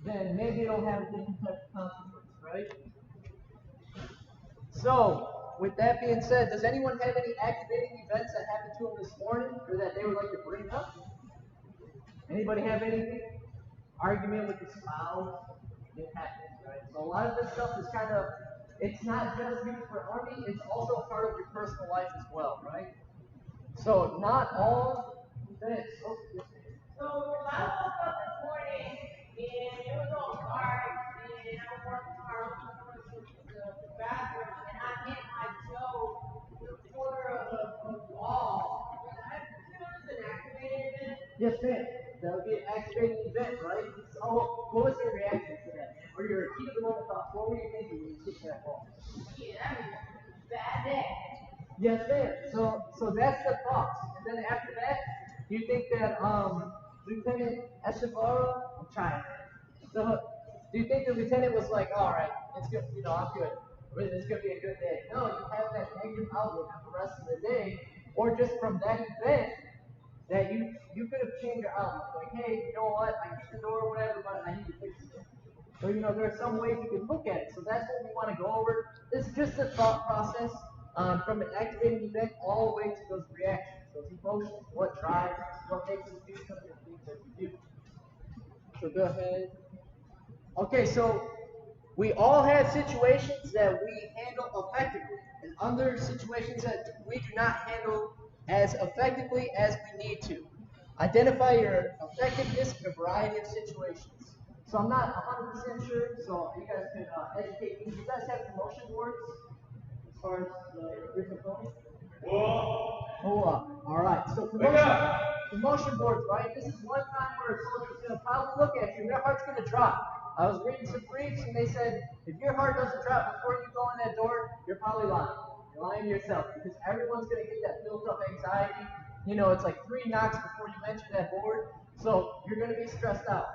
then maybe it'll have a different type of consequence, right? So, with that being said, does anyone have any activating events that happened to them this morning or that they would like to bring up? Anybody have anything? Argument with your spouse? It happens, right? So a lot of this stuff is kind of, it's not just used for Army, it's also part of your personal life as well, right? So not all events. Oh, yes, So I woke up this morning and it was all dark and I was working hard to the bathroom and I hit my toe with the corner of the wall. I consider this an activated event. yes, ma'am. That would be an activating event, right? So what was your reaction to that, man? Or your heat of the moment thoughts? What were you thinking when you hit that ball? Yeah, that was a bad day. Yes, ma'am. So that's the thoughts. And then after that, you think that Lieutenant Eshivara, I'm trying. So do you think the lieutenant was like, all right, it's good, I'm good. It's gonna be a good day. No, you have that negative outlook for the rest of the day, or just from that event that you could have changed your outlook. Like, hey, you know what? I kicked the door or whatever, but I need to fix it. So, there are some ways you can look at it. So that's what we want to go over. This is just a thought process from an activating event all the way to those reactions, those emotions, what drives, what makes us do some of the things that we do. So go ahead. Okay, so we all have situations that we handle effectively, and other situations that we do not handle as effectively as we need to. Identify your effectiveness in a variety of situations. So I'm not 100% sure, so you guys can educate me. Do you guys have promotion boards as far as your component? Hold up. All right. So promotion boards, right? This is one time where a soldier's going to probably look at you and their heart's going to drop. I was reading some briefs and they said if your heart doesn't drop before you go in that door, you're probably lying. You're lying to yourself because everyone's going to get that built up anxiety. It's like 3 knocks before you mention that board. So you're going to be stressed out.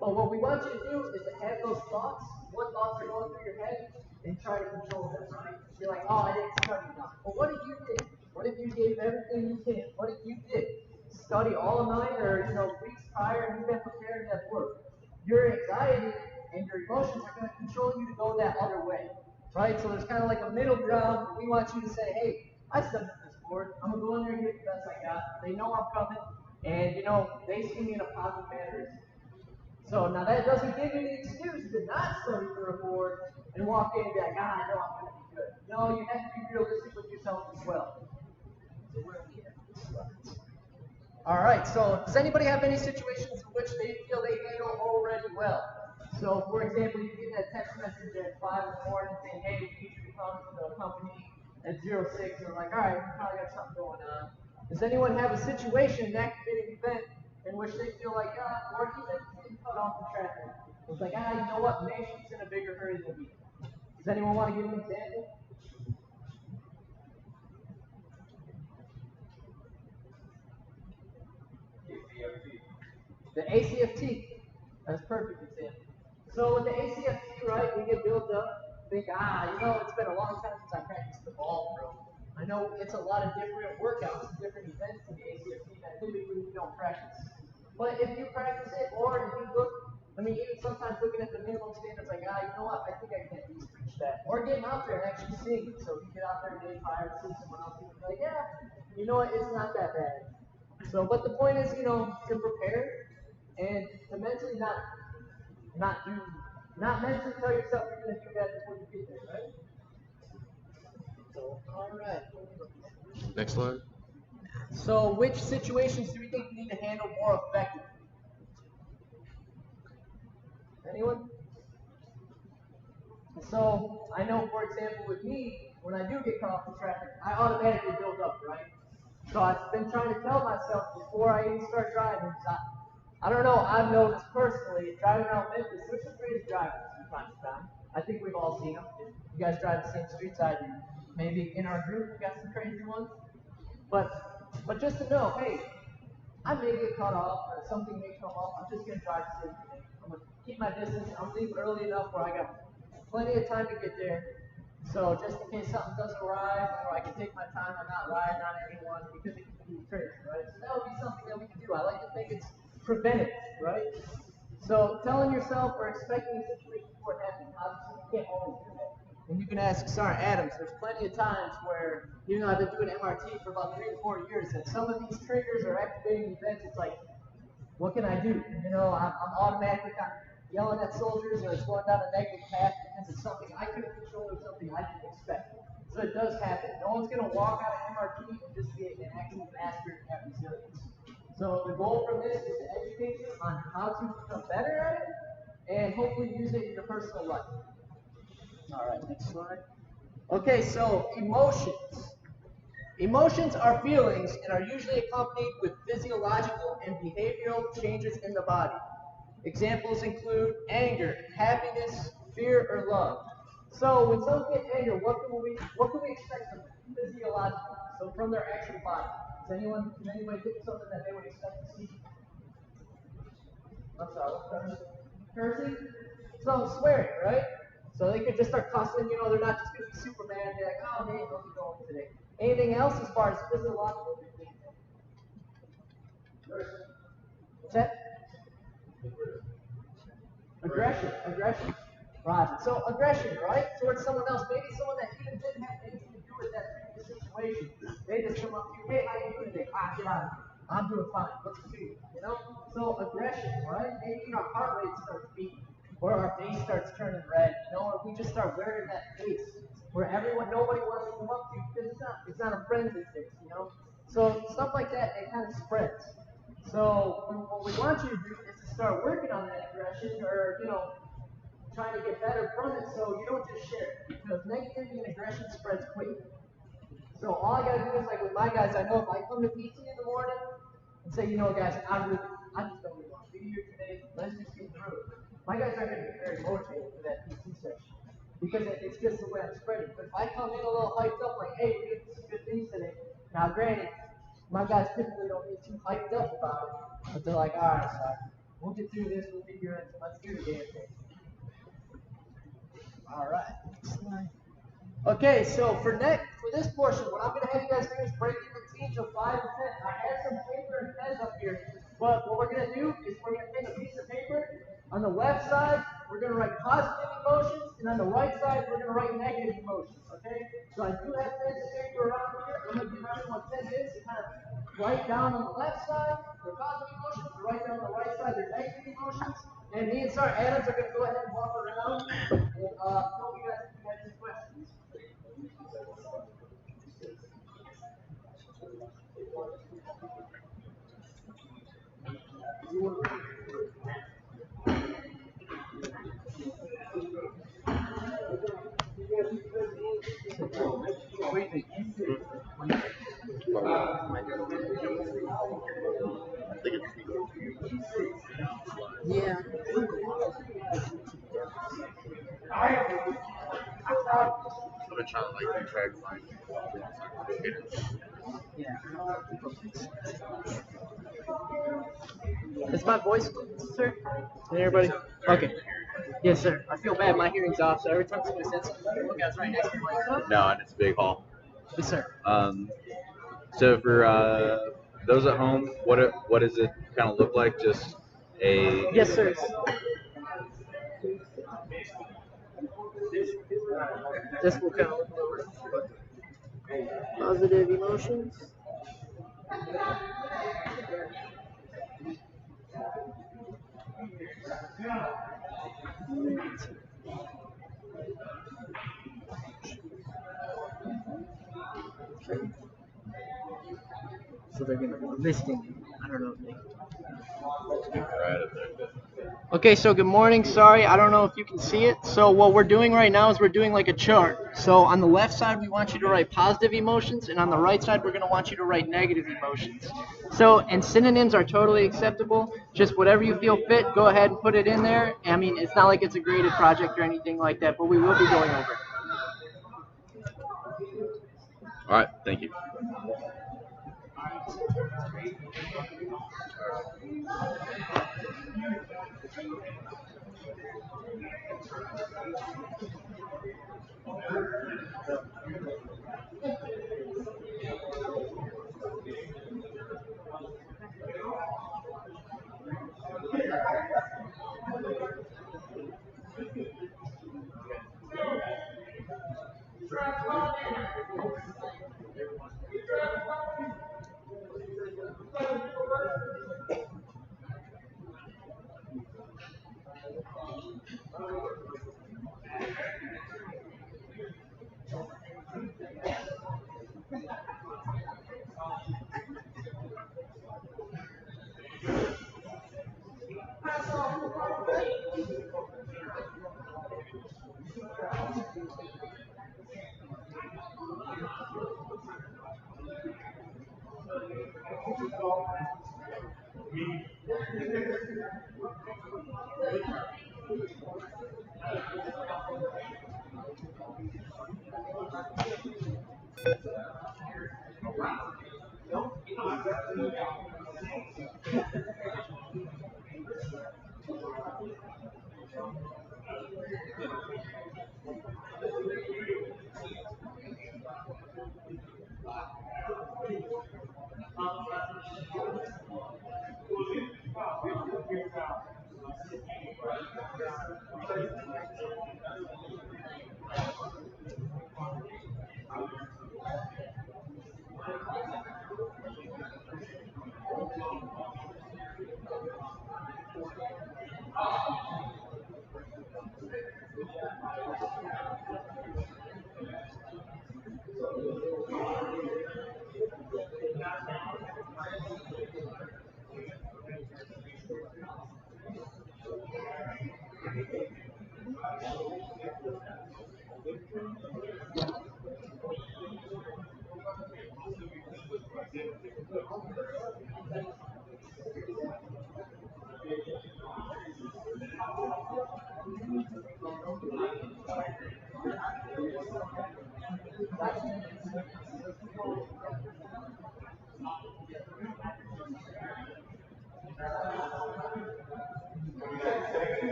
But what we want you to do is to have those thoughts, what thoughts are going through your head, and try to control them, right? You're like, oh, I didn't study enough. But what if you did? What if you gave everything you can? What if you did? Study all night or weeks prior and you've been preparing that work. Your anxiety and your emotions are going to control you to go that other way. Right? So there's kind of like a middle ground where we want you to say, hey, I studied this board. I'm gonna go in there and get the best I got. They know I'm coming, and they see me in a positive manner. So now that doesn't give you the excuse to not study for a board and walk in and be like, I know I'm gonna be good. No, you have to be realistic with yourself as well. So where are we at? All right, so does anybody have any situations in which they feel they handle already well? So, for example, you get that text message at 5 in the morning saying, hey, we need you to come to the company at 06. And they're like, all right, we probably got something going on. Does anyone have a situation, an activating event, in which they feel like, or even getting cut off the traffic? It's like, you know what, maybe she's in a bigger hurry than me. Does anyone want to give an example? The ACFT. That's a perfect example. So with the ACFT, right, we get built up, think, it's been a long time since I practiced the ball drill. I know it's a lot of different workouts and different events in the ACFT that typically we don't practice. But if you practice it, or if you look, even sometimes looking at the minimum standards, like, you know what, I think I can at least reach that. Or getting out there and actually seeing it. So if you get out there a day prior to see someone else, you can be like, yeah, you know what, it's not that bad. So, but the point is, to prepare and to mentally not mentally tell yourself you're going to do that before you get there, right? So, all right. Next slide. So, which situations do we think we need to handle more effectively? Anyone? So, I know, for example, with me, when I do get caught off the traffic, I automatically build up, right? So I've been trying to tell myself before I even start driving. I don't know, I've noticed personally, driving around Memphis, there's some crazy drivers from time to time. I think we've all seen them. If you guys drive the same streets I do. Maybe in our group we got some crazy ones. But just to know, hey, I may get cut off or something may come up. I'm just going to drive safely. I'm going to keep my distance. I'm going to leave early enough where I got plenty of time to get there. So just in case something doesn't arrive, or I can take my time and not ride on anyone because it can be crazy, right? So that would be something that we can do. I like to think it's preventive, right? So telling yourself or expecting a situation before it happens, obviously you can't always do that. And you can ask Sergeant Adams, there's plenty of times where, you know, I've been doing MRT for about 3 to 4 years, and some of these triggers are activating events. It's like, what can I do? You know, I'm automatically kind of yelling at soldiers, or it's going down a negative path because it's something I couldn't control or something I didn't expect. So it does happen. No one's going to walk out of MRT and just be an actual master at resilience. So the goal from this is to educate you on how to become better at it and hopefully use it in your personal life. All right, next slide. Okay, so emotions. Emotions are feelings and are usually accompanied with physiological and behavioral changes in the body. Examples include anger, happiness, fear, or love. So when someone gets angry, what can we expect from them physiologically? So from their actual body. Can anyone think of something that they would expect to see? I'm sorry, cursing? So swearing, right? So they could just start cussing, you know, they're not just gonna be Superman, they're like, oh hey, how's it going today? Anything else as far as physiological? What's that? Aggression. Roger. So aggression, right? Towards someone else, maybe someone that even didn't have anything to do with that previous situation. They just come up to you, hey, how you doing today? Ah, get out of here. I'm doing fine. What's the deal? You know? So aggression, right? Maybe our heart rate starts beating, or our face starts turning red, you know, or we just start wearing that face where nobody wants to come up to you because it's not a friendly face, you know? So stuff like that, it kind of spreads. So what we want you to do is to start working on that aggression, or you know, trying to get better from it, so you don't just share it, because negativity and aggression spreads quick. So all I gotta do is, like with my guys, I know if I come to PT in the morning and say, you know, guys, I just don't really want to be here today. Let's just get through it. My guys aren't gonna be very motivated for that PT session because it's just the way I'm spreading. But if I come in a little hyped up, like, hey, we're gonna do some good things today. Now, granted, my guys typically don't get too hyped up about it, but they're like, all right, son, we'll get through this. We'll get through it. Let's do the damn thing. All right. Next slide. Okay, so for this portion, what I'm going to have you guys do is break into teams of 5 to 10. I have some paper and pens up here, but what we're going to do is we're going to take a piece of paper. On the left side, we're going to write positive emotions, and on the right side, we're going to write negative emotions. Okay? So I do have pens and paper around here. I'm going to give everyone 10 minutes to kind of write down on the left side their positive emotions, write down on the right side their negative emotions, and me and Sergeant Adams are going to go ahead and walk around and help you guys if you have any questions. Yeah. I've been trying to like track my Yeah. Is my voice, sir? Can everybody? Okay. Yes, sir. I feel bad. My hearing's off, so every time somebody says something, I look out right next to me like, No, and it's a big hall. yes, sir. So for those at home, what does it kind of look like? Just a Yes, sir. This will kind of look like positive emotions. Okay. So they're going to be listing. I don't know. Okay, so good morning. Sorry, I don't know if you can see it. So what we're doing right now is we're doing like a chart. So on the left side, we want you to write positive emotions, and on the right side, we're going to want you to write negative emotions. So, and synonyms are totally acceptable. Just whatever you feel fit, go ahead and put it in there. I mean, it's not like it's a graded project or anything like that, but we will be going over it. All right, thank you.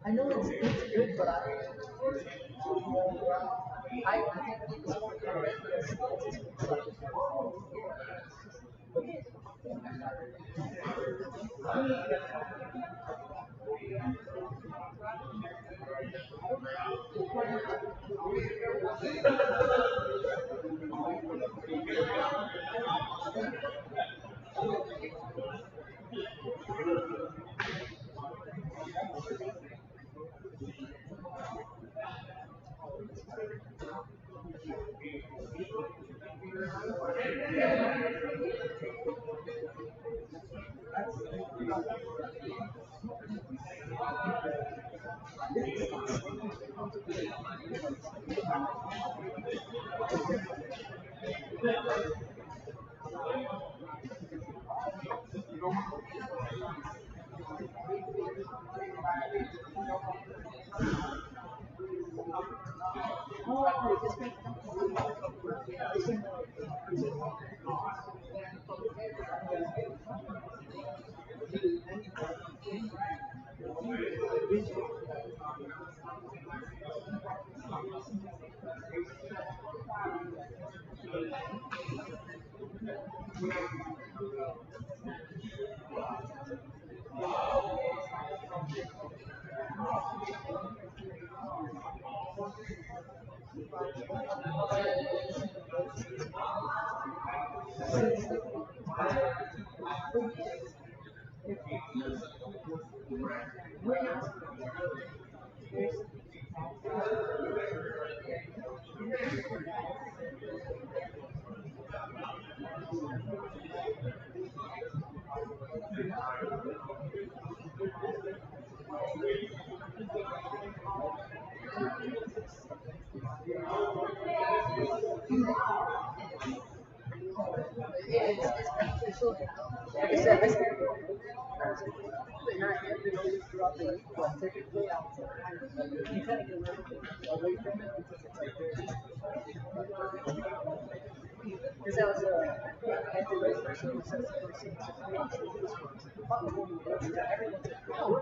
I know it's good, but I think it's more correct as Like I said, this not every day throughout the week, but typically you kind of get a little bit away from it because it's like very because that was at the race person who says the first thing everyone's like, oh,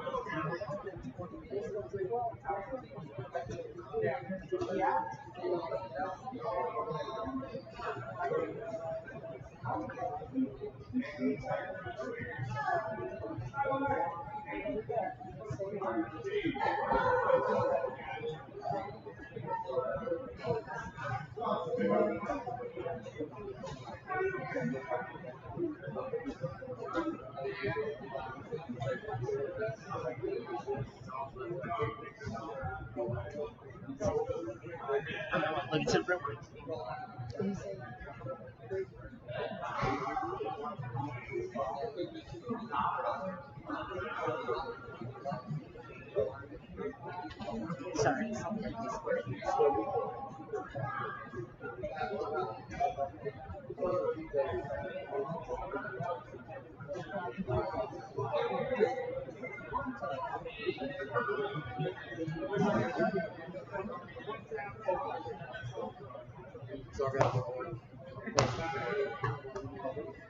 yeah. Like it's a real sorry.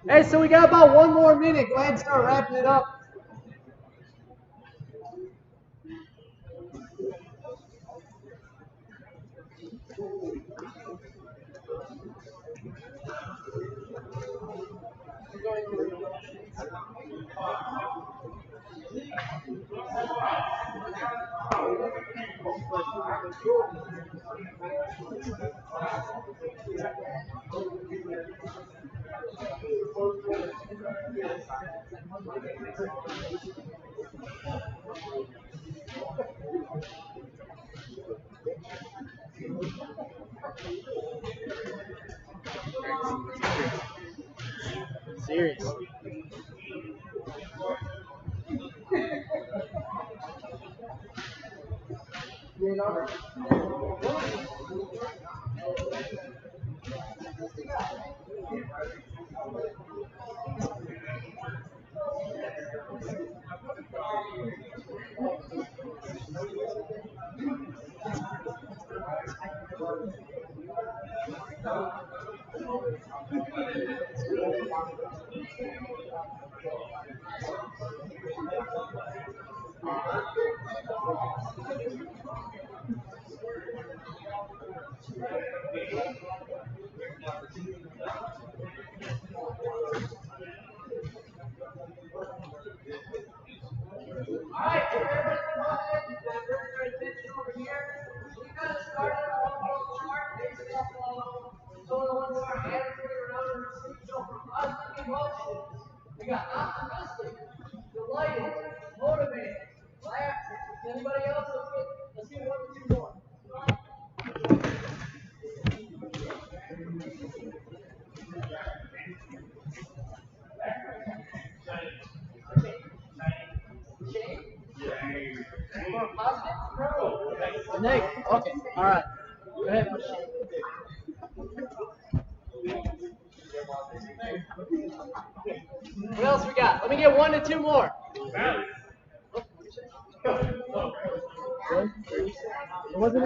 Hey, so we got about 1 more minute. Go ahead and start wrapping it up. Serious. Alright, so everybody go ahead and divert your attention over here. We kind of started a little chart based off of total one bar average around the street. So for positive emotions, we got optimistic, delighted, motivated, laughter. Anybody else? Let's get one or two more. Shane? More positive? Negative. Okay, alright. Go ahead, push What else we got? Let me get 1 to 2 more. What was it?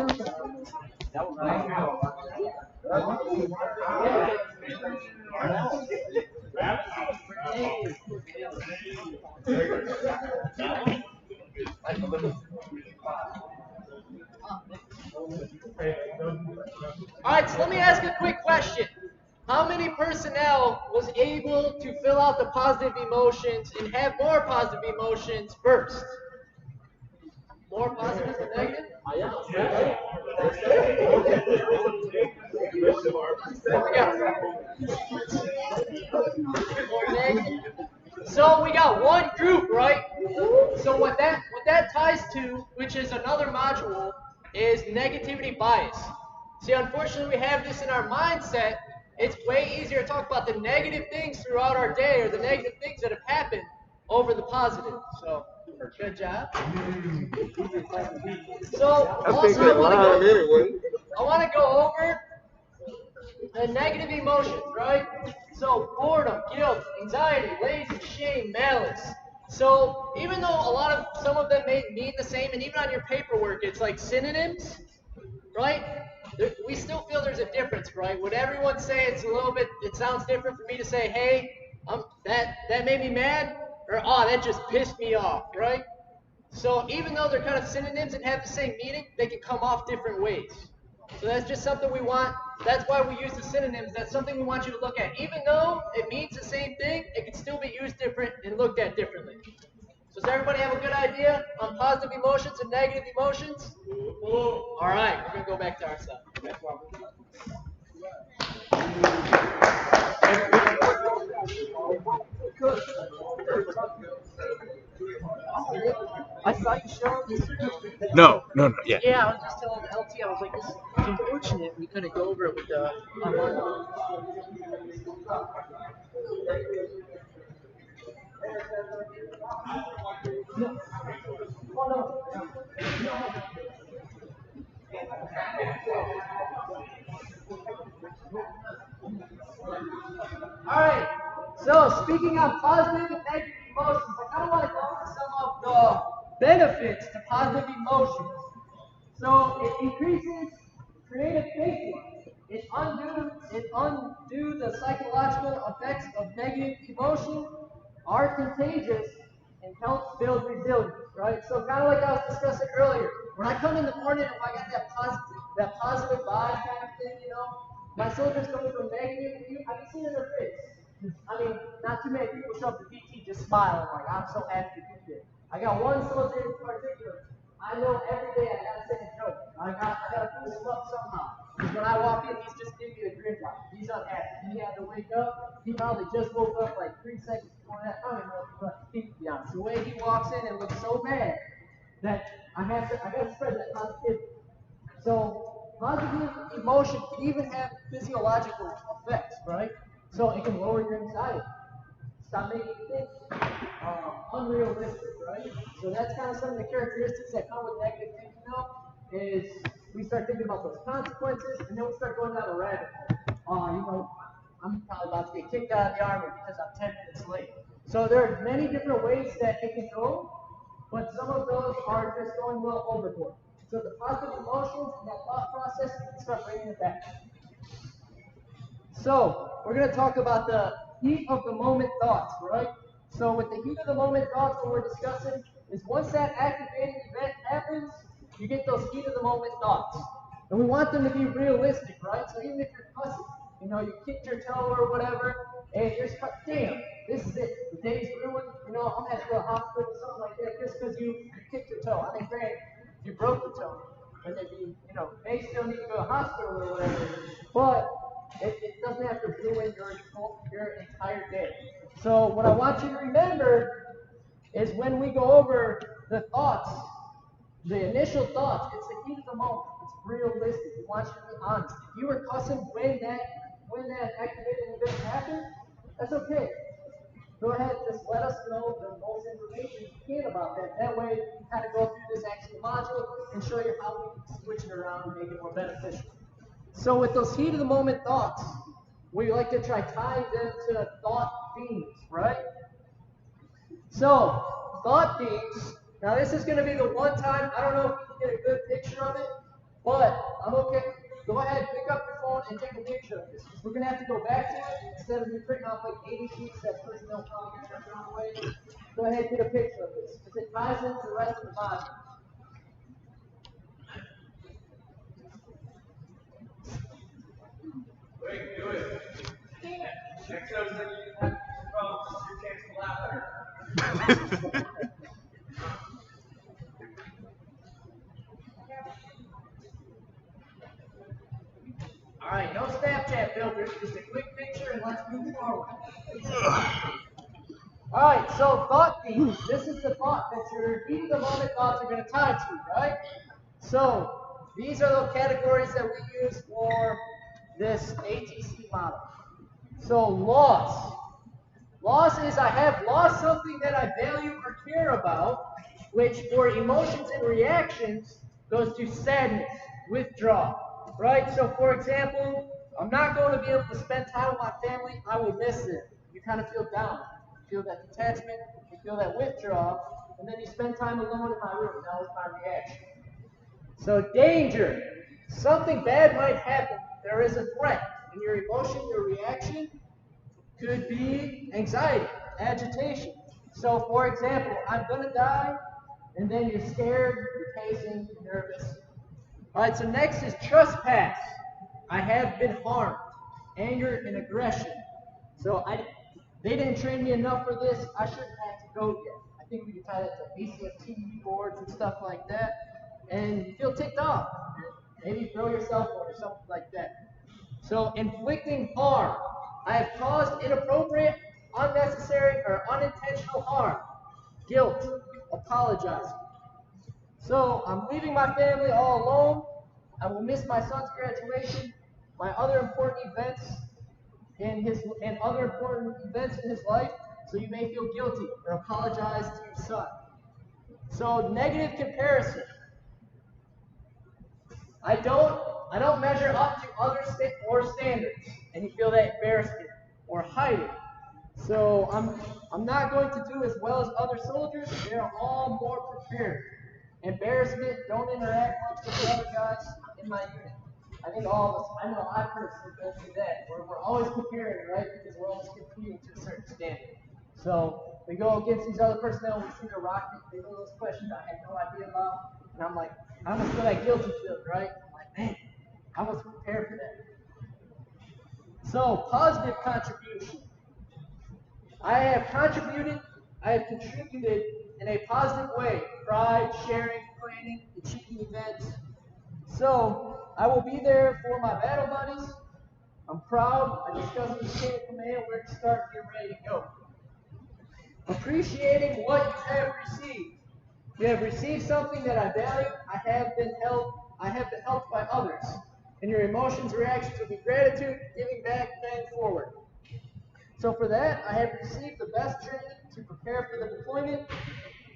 All right, so let me ask a quick question. How many personnel was able to fill out the positive emotions and have more positive emotions first? More positive than negative? So we got one group, right? So what that ties to, which is another module, is negativity bias. See, unfortunately, we have this in our mindset. It's way easier to talk about the negative things throughout our day or the negative things that have happened over the positive. So, good job. So, also, I want to go over the negative emotions, right? So boredom, guilt, anxiety, lazy, shame, malice. So even though some of them may mean the same, and even on your paperwork, it's like synonyms, right? We still feel there's a difference, right? Would everyone say it sounds different for me to say, hey, that made me mad, or that just pissed me off, right? So even though they're kind of synonyms and have the same meaning, they can come off different ways. So that's just something we want. That's why we use the synonyms. That's something we want you to look at. Even though it means the same thing, it can still be used different and looked at differently. So does everybody have a good idea on positive emotions and negative emotions? All right, we're going to go back to our stuff. I saw you show this. No, yeah. Yeah, I was just telling LT, I was like, this is unfortunate we couldn't go over it with the online. Alright, so speaking of positive and negative emotions, I kind of want to go over some of the benefits to positive emotions. So it increases creative thinking. It undo the psychological effects of negative emotion, are contagious, and helps build resilience, right? So kind of like I was discussing earlier, when I come in the morning and I got that positive vibe kind of thing, my soldiers going from negative, I can see it in their face. I mean, not too many people show up to PT just smiling like, I'm so happy to be here. I got one soldier in particular. I know every day I gotta say a joke. I gotta boost him up somehow. Because when I walk in, he's just giving me a grin like he's unhappy. He had to wake up. He probably just woke up like 3 seconds before that. I don't know what to think, to be honest. The way he walks in and looks so bad that I gotta spread that positivity. So positive emotion can even have physiological effects, right? So it can lower your anxiety. Stop making you think unrealistic, right? So that's kind of some of the characteristics that come with negative thinking, is we start thinking about those consequences, and then we start going down a rabbit hole. I'm probably about to get kicked out of the army because I'm 10 minutes late. So there are many different ways that it can go, but some of those are just going a little overboard. So the positive emotions and that thought process, we can start bringing it back. So we're going to talk about the heat of the moment thoughts, right? So with the heat of the moment thoughts, what we're discussing is once that activating event happens, you get those heat of the moment thoughts. And we want them to be realistic, right? So even if you're cussing, you kicked your toe or whatever, and you're just damn, this is it. The day's ruined, I'm going to have to go to the hospital or something like that just because you kicked your toe. I mean, granted, you broke the toe, and then may still need to go to the hospital or whatever, but it doesn't have to ruin your entire day. So what I want you to remember is when we go over the thoughts, the initial thoughts, it's the heat of the moment. It's realistic. We want you to be honest. If you were cussing when that activating event happened, that's okay. Go ahead, just let us know the most information you can about that. That way we can kind of go through this actual module and show you how we can switch it around and make it more beneficial. So with those heat of the moment thoughts, we like to try tying them to thought themes, right? So, thought themes. Now this is going to be the one time, I don't know if you can get a good picture of it, but I'm okay. Go ahead, pick up your phone and take a picture of this. We're going to have to go back to it instead of me printing off like 80 sheets that personnel probably going to throw away. Go ahead and get a picture of this because it ties into the rest of the body. Wait, do it. Next time you have problems, your chance to laugh better. All right, no Snapchat filters, just a quick picture and let's move forward. All right, so thought themes. This is the thought that your heat of the moment thoughts are going to tie to, right? So these are the categories that we use for this ATC model. So loss. Loss is I have lost something that I value or care about, which for emotions and reactions goes to sadness, withdrawal, right? So for example, I'm not going to be able to spend time with my family. I will miss it. You kind of feel down. You feel that detachment. You feel that withdrawal. And then you spend time alone in my room. That was my reaction. So danger. Something bad might happen. There is a threat. And your emotion, your reaction could be anxiety, agitation. So for example, I'm going to die, and then you're scared, you're pacing, you're nervous. All right, so next is trespass. I have been harmed, anger and aggression. So they didn't train me enough for this. I shouldn't have to go yet. I think we can tie that to ACFT boards and stuff like that. And you feel ticked off. Maybe throw your cell phone or something like that. So inflicting harm. I have caused inappropriate, unnecessary, or unintentional harm. Guilt. Apologizing. So I'm leaving my family all alone. I will miss my son's graduation, my other important events and other important events in his life. So you may feel guilty or apologize to your son. So negative comparison. I don't measure up to other standards, and you feel that embarrassment or hide it. So I'm not going to do as well as other soldiers. They are all more prepared. Embarrassment, don't interact much with the other guys in my unit. I think all of us, I know I personally go through that, where we're always comparing, right? Because we're always competing to a certain standard. So we go against these other personnel, we see they're rocking, they know those questions I had no idea about, and I'm like, I almost feel that guilty feeling, right? I'm like, man, I was prepared for that. So positive contribution. I have contributed, I have contributed in a positive way, pride, sharing, planning, achieving events. So I will be there for my battle buddies. I'm proud. I discussed with the chain of command where to start, get ready to go. Appreciating what you have received. You have received something that I value. I have been helped by others. And your emotions, reactions will be gratitude, giving back, paying forward. So for that, I have received the best training to prepare for the deployment.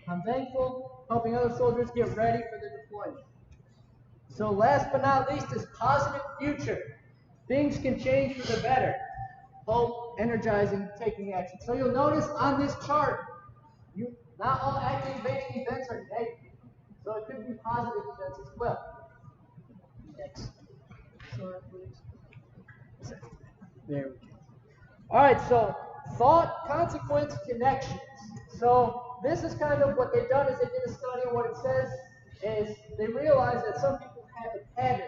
I'm thankful, helping other soldiers get ready for the deployment. So last but not least is positive future. Things can change for the better. Hope, energizing, taking action. So you'll notice on this chart, not all activating events are negative. So it could be positive events as well. Next. Sorry, please. There we go. All right, so thought, consequence, connections. So this is kind of what they've done is they did a study, and what it says is they realize that some people have a pattern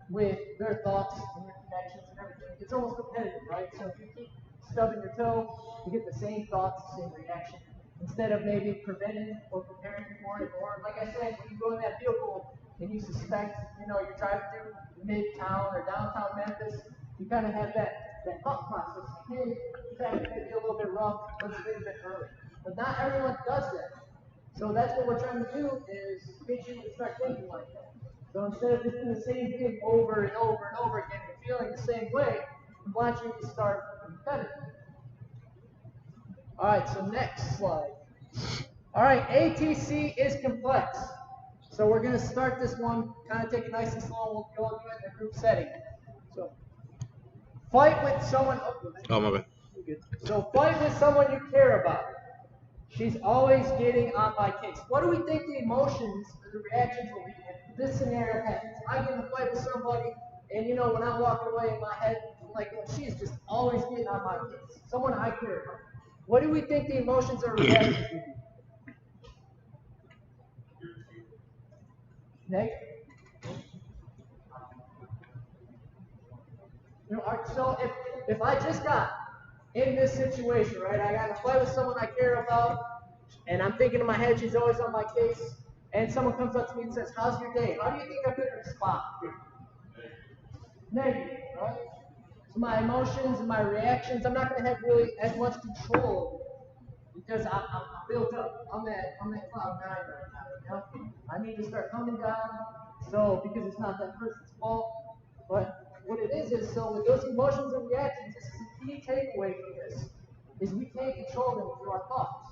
with their thoughts and their connections and everything. It's almost repetitive, right? So if you keep stubbing your toe, you get the same thoughts, the same reaction. Instead of maybe preventing or preparing for it, or like I said, when you go in that vehicle and you suspect, you're driving through midtown or downtown Memphis, you kind of have that thought process. Hey, traffic may be a little bit rough, let's leave a bit early. But not everyone does that. So that's what we're trying to do is get you to start thinking like that. So instead of just doing the same thing over and over and over again and feeling the same way, we want you to start better. All right, so next slide. All right, ATC is complex. So we're gonna start this one, kind of take it nice and slow. We'll go do it in a group setting. So fight with someone. Oh my bad. So fight with someone you care about. She's always getting on my case. What do we think the emotions or the reactions will be if this scenario happens? I get in a fight with somebody, and you know, when I'm walking away in my head, I'm like, well, she's just always getting on my case. Someone I care about. What do we think the emotions or reactions will be? Negative. You know, so if I just got in this situation, right, I got in a fight with someone I care about, and I'm thinking in my head, she's always on my case, and someone comes up to me and says, how's your day? How do you think I could respond? Negative, right? So my emotions and my reactions, I'm not going to have really as much control because I'm built up. I'm at cloud 9 right now. You know? I need to start coming down. So because it's not that person's fault, but what it is so with those emotions and reactions, this is the key takeaway from this, is we can't control them through our thoughts.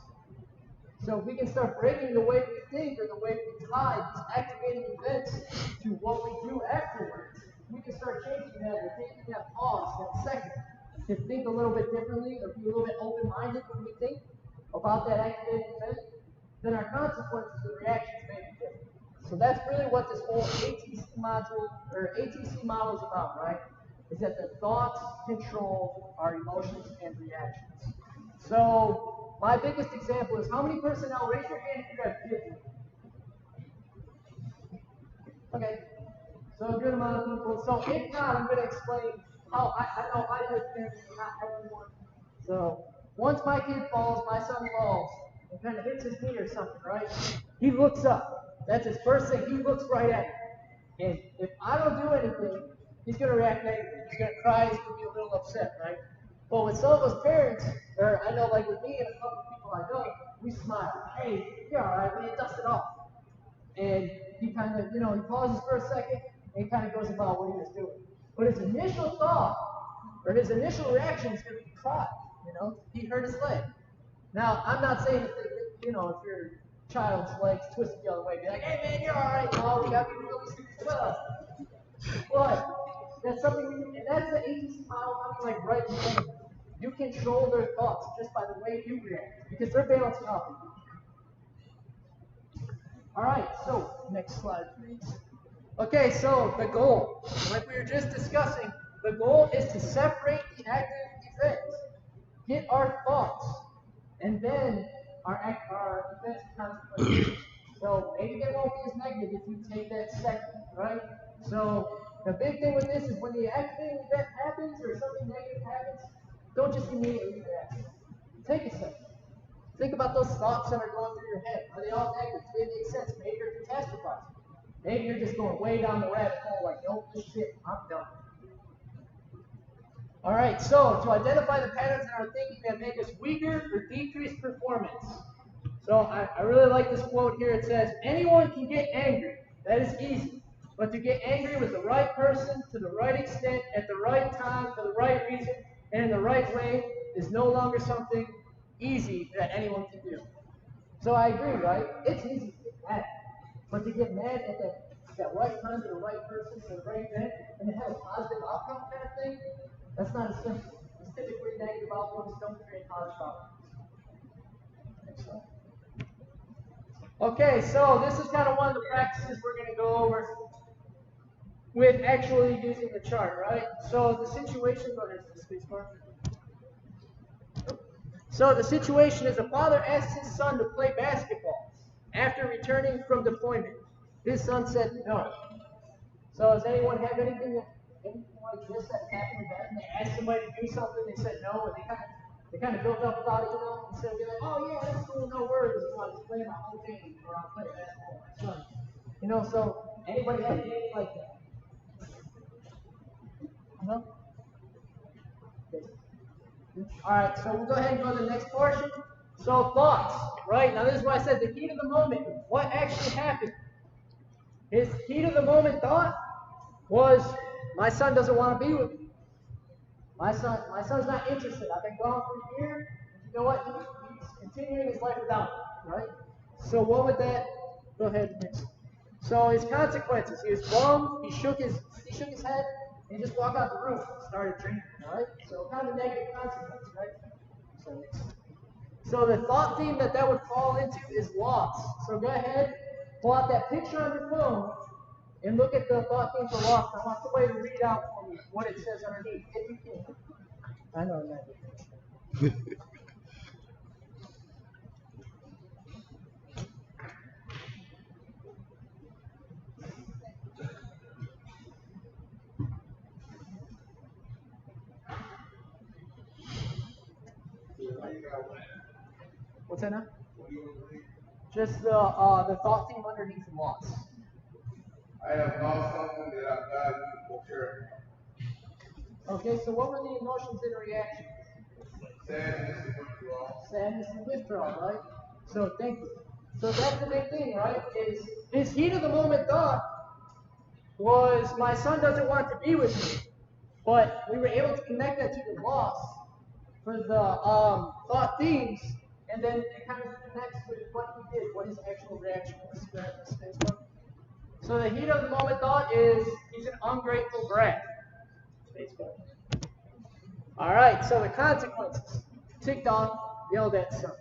So if we can start breaking the way we think or the way we tie these activating events to what we do afterwards, we can start changing that or taking that pause, that second, to think a little bit differently or be a little bit open-minded when we think about that activating event, then our consequences and reactions may be different. So that's really what this whole ATC module or ATC model is about, right? Is that the thoughts control our emotions and reactions. So my biggest example is how many personnel, raise your hand if you have kids. Okay. So a good amount of people. So if not, I'm going to explain how I know I have kids, not everyone. So once my kid falls, my son falls, and kind of hits his knee or something, right? He looks up. That's his first thing. He looks right at me. And if I don't do anything, he's going to react negatively. He's going to cry. He's going to be a little upset, right? But with some of us parents, or I know like with me and a couple of people I know, we smile. Hey, you're all right, man, dust it off. And he kind of, he pauses for a second, and he kind of goes about what he was doing. But his initial thought, or his initial reaction is going to be cry. He hurt his leg. Now, I'm not saying if your child's leg's twisted the other way, be like, hey man, you're all right. No, we got to be realistic as well. But that's something, and that's the agency model. I mean, like right in front of you. You control their thoughts just by the way you react, because they're balancing off of you. All right, so next slide, please. Okay, so the goal, like we were just discussing, the goal is to separate the active events, get our thoughts, and then our events and consequences. So maybe they won't be as negative if you take that second, right? So the big thing with this is when the activating event happens or something negative happens, don't just immediately react. Take a second. Think about those thoughts that are going through your head. Are they all negative? Do they make sense? Maybe you're catastrophizing. Maybe you're just going way down the rabbit hole like, nope, this is it, I'm done. All right, so to identify the patterns in our thinking that make us weaker or decrease performance. So I really like this quote here. It says, anyone can get angry. That is easy. But to get angry with the right person, to the right extent, at the right time, for the right reason, and in the right way is no longer something easy that anyone can do. So I agree, right? It's easy to get mad. But to get mad at that right time, to the right person, for the right event, and to have a positive outcome kind of thing, that's not as simple. It's typically negative outcomes don't create positive outcomes. Okay, so this is kind of one of the practices we're going to go over with actually using the chart, right? So the situation, go ahead, space bar. So the situation is a father asks his son to play basketball after returning from deployment. His son said no. So does anyone have anything like this that happened that and they asked somebody to do something, they said no, and they kind of built up about it, instead of being like, oh yeah, that's cool, no worries, I'll just play my whole game, or I'll play basketball with my son. So anybody have anything like that? No? Okay. All right, so we'll go ahead and go to the next portion. So thoughts, right? Now this is why I said the heat of the moment. What actually happened? His heat of the moment thought was, my son doesn't want to be with me. My son's not interested. I've been gone for a year. You know what? He's continuing his life without me, right? So what would that? Go ahead, next. So his consequences, he was bummed, he shook his head, and he just walked out the room and started drinking, right? So kind of a negative consequence, right? So the thought theme that would fall into is loss. So go ahead, pull out that picture on your phone, and look at the thought theme for loss. I want somebody to read out for me what it says underneath, if you can. I know that. What's that now? Just the thought theme underneath loss. I have lost something that I value for sure. Okay, so what were the emotions and reactions? Sadness and withdrawal. Sadness and withdrawal, right? So thank you. So that's the big thing, right? Is his heat of the moment thought was my son doesn't want to be with me. But we were able to connect that to the loss for the thought themes, and then it kind of connects with what he did, what his actual reaction was. So the heat of the moment thought is he's an ungrateful brat. All right, so the consequences. Ticked off, yelled at son.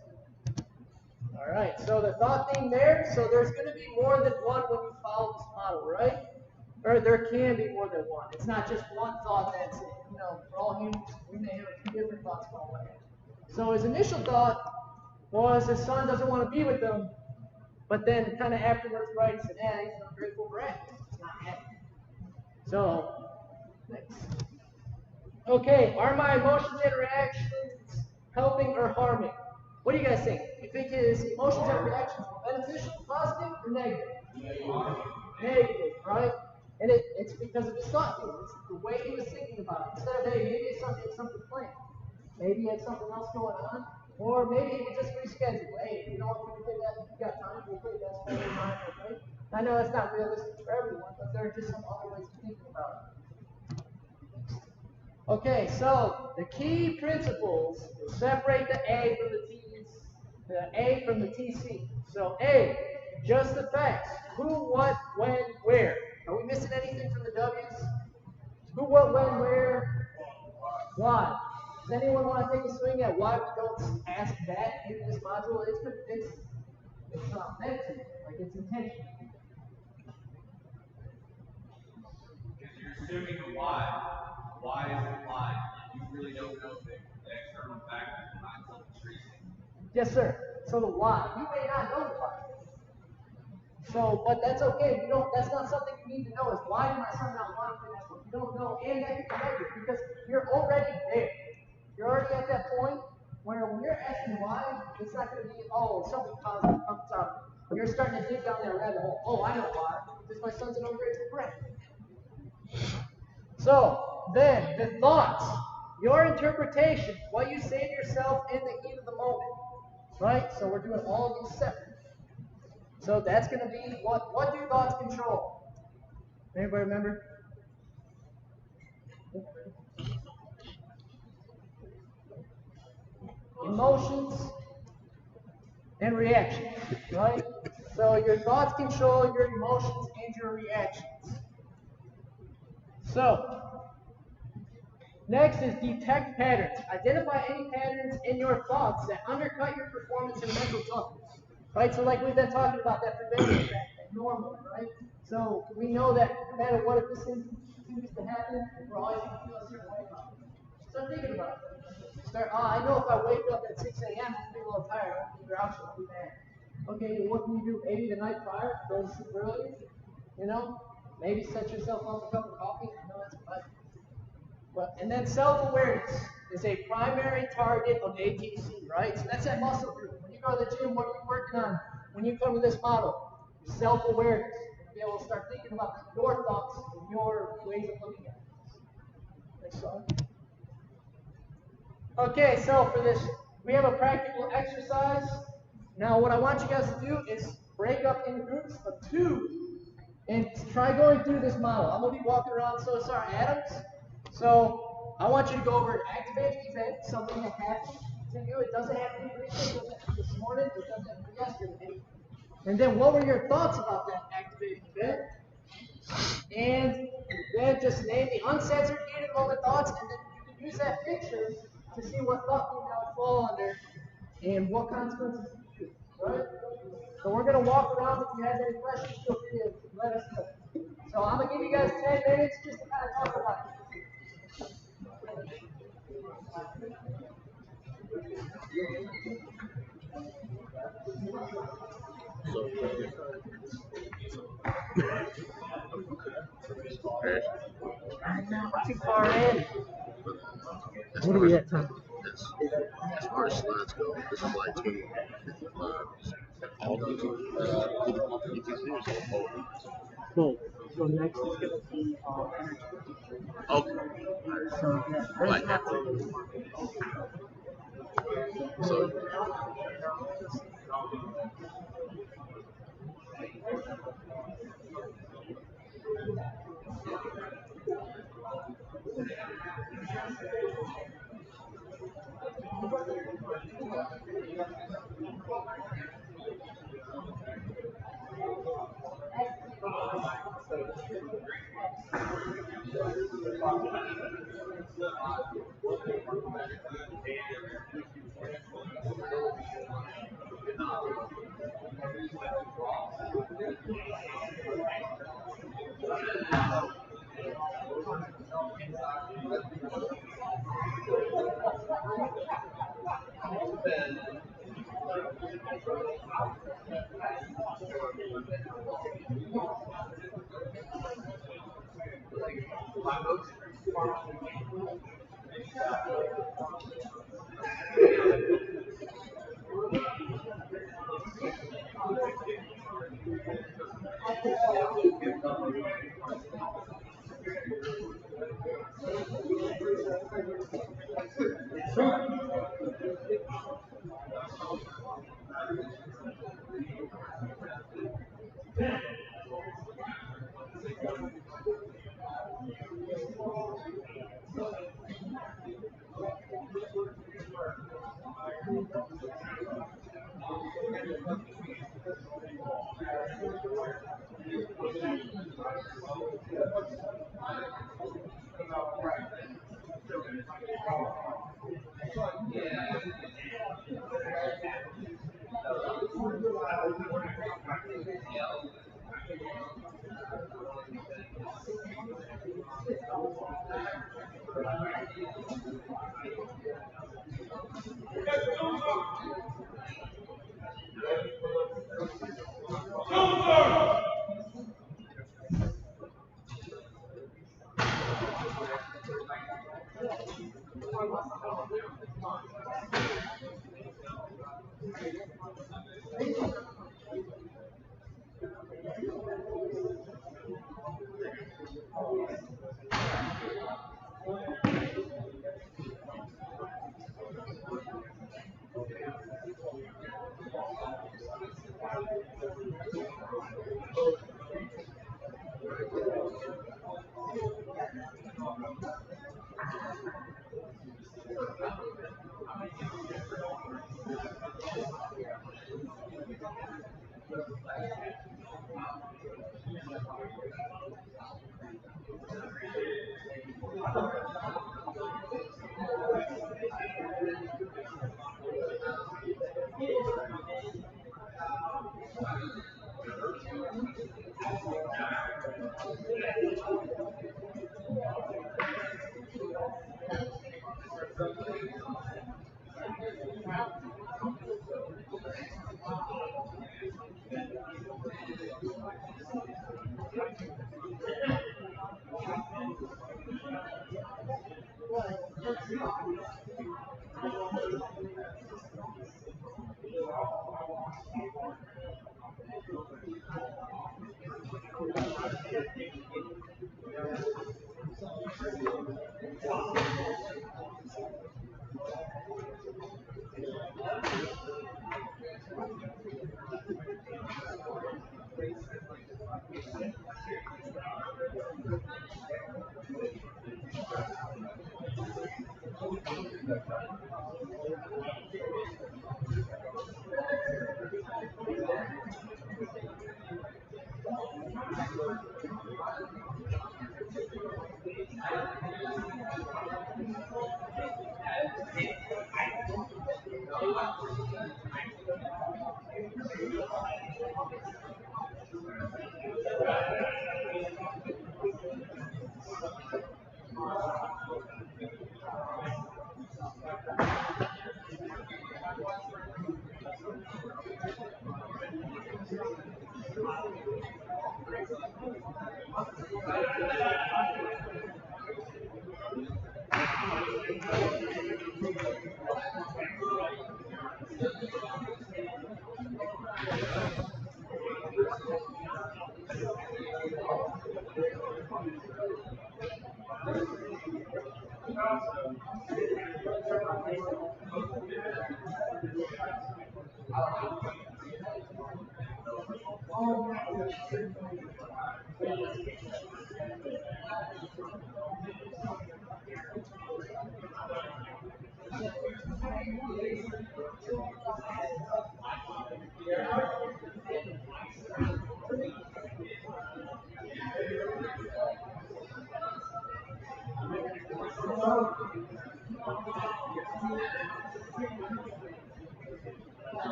All right, so the thought theme there, so there's going to be more than one when you follow this model, right? Or there can be more than one. It's not just one thought that's it. You know, we're all humans. We may have a few different thoughts going on. So his initial thought was his son doesn't want to be with them, but then kind of afterwards, right, he said, he's an ungrateful brat. He's not happy. So, next. Okay, are my emotions and reactions helping or harming? What do you guys think? You think his emotions and reactions were beneficial, positive, or negative? Negative, right? And it's because of his thought theme. It's the way he was thinking about it. Instead of, hey, maybe it's something planned. Maybe he had something else going on. Or maybe he could just reschedule. Hey, you know what, can we play that? You got time? We'll play basketball tomorrow, okay? I know that's not realistic for everyone, but there are just some other ways of thinking about it. Okay, so the key principles separate the A from the TC. So A, just the facts. Who, what, when, where. Are we missing anything from the W's? Who, what, when, where, why. Does anyone want to take a swing at why we don't ask that in this module? It's not meant to, like it's intentional. Because you're assuming the why. Why is the why? You really don't know the external factors behind something's reasoning. Yes, sir. So the why. You may not know the why. So, but that's okay. That's not something you need to know. Is why did my son not want to play basketball? You don't know, and that can be negative because you're already there. You're already at that point where when you're asking why, it's not going to be something positive comes out. You're starting to dig down that rabbit hole. Oh, I know why. Because my son's an ungrateful brat. So then the thoughts, your interpretation, what you say to yourself in the heat of the moment, right? So we're doing all of these separate. So that's going to be what do thoughts control? Anybody remember? Emotions and reactions, right? So your thoughts control your emotions and your reactions. So next is detect patterns. Identify any patterns in your thoughts that undercut your performance and mental toughness. Right? So like we've been talking about that prevention that normal, right? So we know that no matter what, if this thing continues to happen, we're always going to feel a certain way about it. Start thinking about it. I know if I wake up at 6 a.m., I'm going to be a little tired. I'm going to be grouchy. I'll be mad. Okay, what can you do? Maybe the night prior, go to sleep early. You know, maybe set yourself up a cup of coffee. I know that's but and then self-awareness is a primary target of ATC, right? So that's that muscle group. When you go to the gym, what are you working on when you come to this model? Self-awareness. You'll be able to start thinking about your thoughts and your ways of looking at things. Next slide. Okay, so for this, we have a practical exercise. Now, what I want you guys to do is break up into groups of 2 and try going through this model. I'm going to be walking around, so sorry, atoms. So I want you to go over an activating event, something that happened to you. It doesn't have to be recent, it doesn't have to be this morning, it doesn't have to be yesterday. And then what were your thoughts about that activating event? And then just name the uncensored heat of the moment thoughts, and then you can use that picture to see what thought theme that would fall under and what consequences you use. Right? So we're going to walk around. If you have any questions, feel free to let us know. So I'm going to give you guys 10 minutes just to kind of talk about it. Not too far in. What are we at time? As far as slides go, this is like 2055. All of them. Cool. So next is going to be energy. Okay. So yeah, Like that. So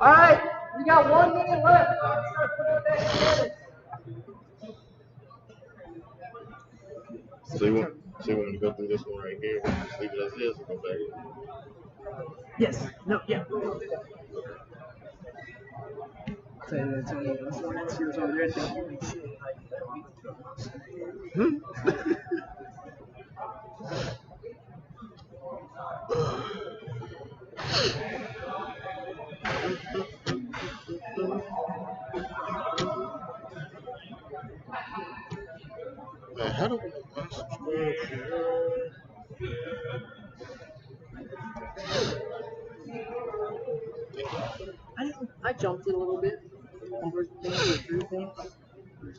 All right, we got 1 minute left. Let's start putting up that minutes. So you want me to go through this one right here? Just leave it as is or go back? Yes. No. Yeah. So that's only four next years over there. Thank you. Man, how do we unsubscribe? I jumped it a little bit over things or through things,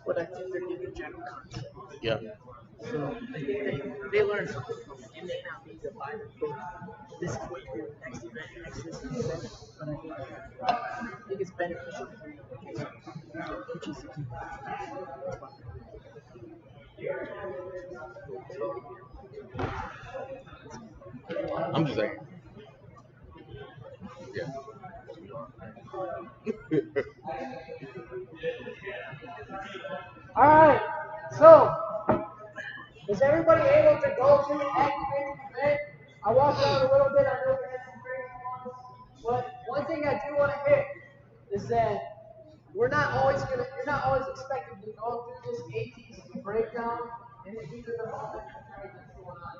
but I think they're giving general concept. Yeah. So I think they learn something from it. It may not be the Bible, but this is what you do next event, next this event. But I think it's beneficial for you, which is the key. I'm just saying. Yeah. All right. So, is everybody able to go through and activate the event? I walked around a little bit. I know we had some crazy ones, but one thing I do want to hit is that you're not always expected to go through this ATC breakdown and the heat of the moment.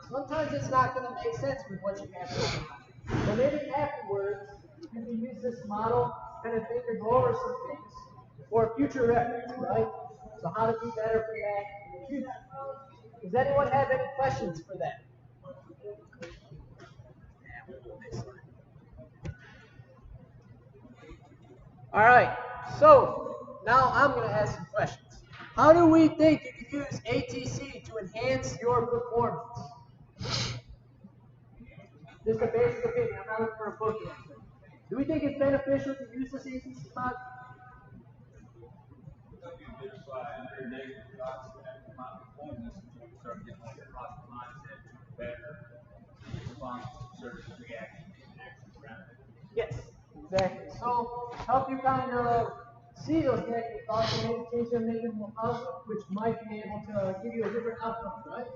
Sometimes it's not going to make sense with what you have going on. So maybe afterwards, you can use this model, kind of think and go over some things for future reference, right? So how to be better for that in the future. Does anyone have any questions for that? All right, so now I'm going to ask some questions. How do we think you can use ATC to enhance your performance? Just a basic opinion. I'm not looking for a book answer. Do we think it's beneficial to use this ATC mod? Yes, exactly. So help you kind of see those negative thoughts and maybe change them, make them more positive, which might be able to give you a different outcome, right?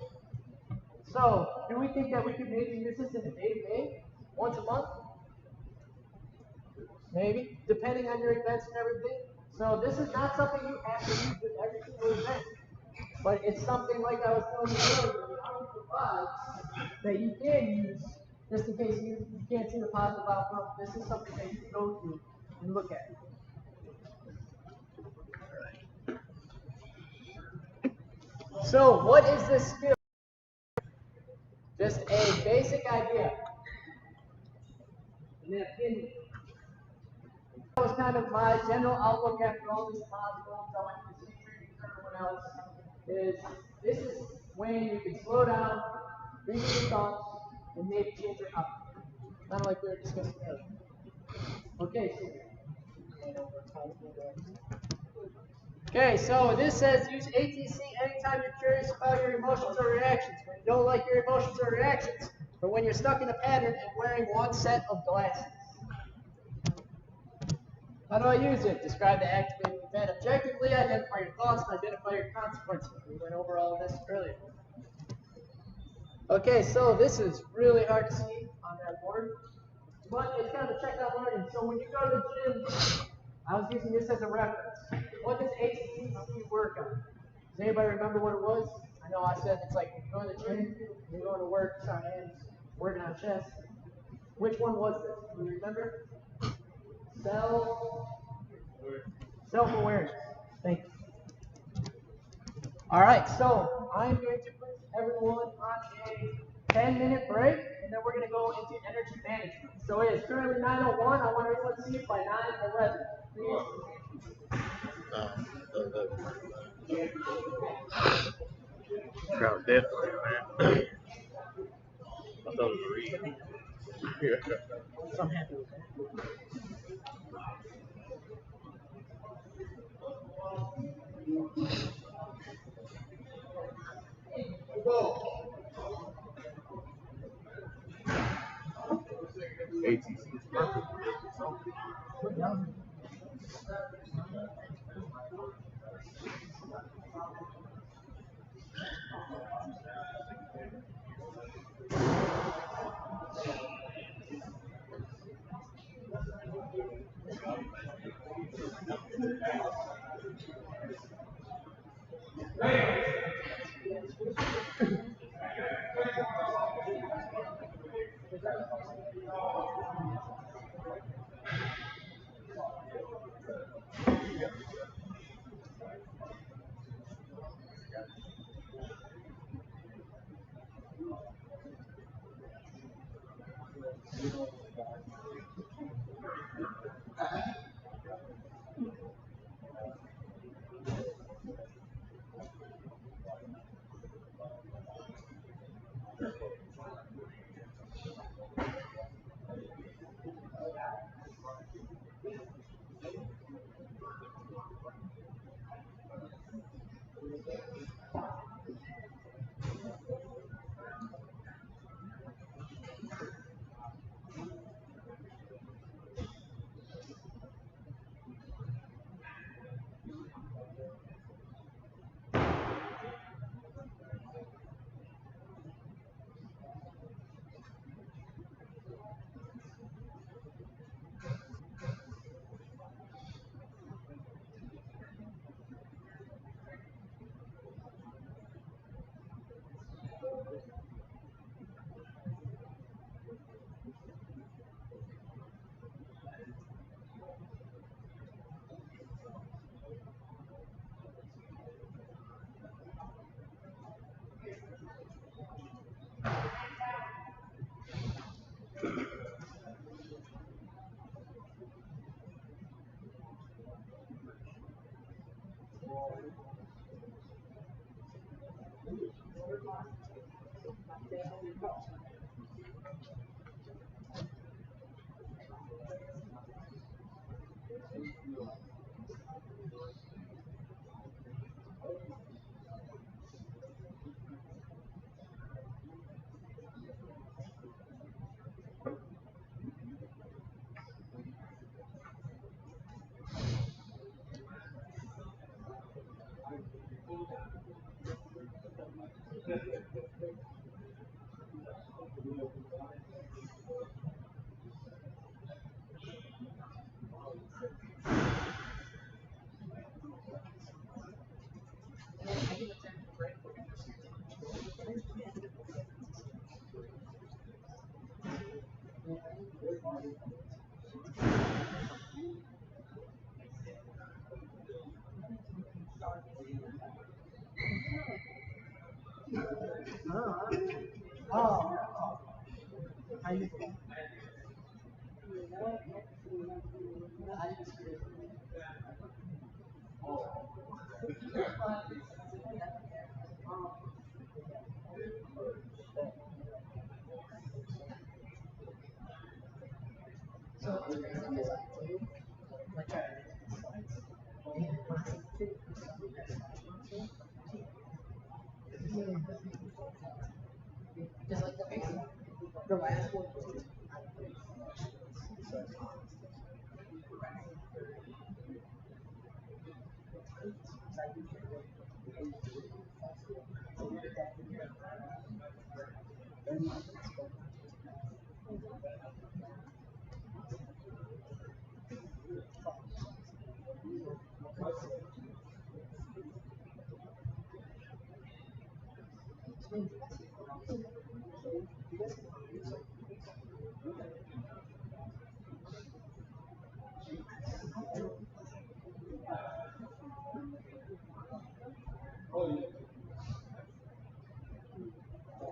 So, do we think that we could maybe use this in a day-to-day, once a month? Maybe, depending on your events and everything. So this is not something you have to use with every single event, but it's something like I was telling you earlier, the Army provides that you can use just in case you can't see the positive outcome. This is something that you can go to and look at. So what is this skill? Just a basic idea. An opinion. That was kind of my general outlook after all these modules. I went through the same training as everyone else. This is when you can slow down, read your thoughts, and maybe change your outlook. Kind of like we were discussing earlier. Okay, so this says use ATC anytime you're curious about your emotions or reactions, when you don't like your emotions or reactions, or when you're stuck in a pattern and wearing one set of glasses. How do I use it? Describe the activating event objectively, identify your thoughts, and identify your consequences. We went over all of this earlier. Okay, so this is really hard to see on that board, but it's kind of a checkout learning. So when you go to the gym, I was using this as a reference. What does ATC work on? Does anybody remember what it was? I know I said it's like when you go to the gym, you're going to work, sorry, hands, working on chest. Which one was this? Do you remember? Self-awareness. Thank you. All right, so I'm going to put everyone on a 10-minute break, and then we're going to go into energy management. So it is currently 9:01. I want everyone to see it by 9:11. Crowd definitely, man. I thought it was real. So I'm happy with that. ATC is perfect.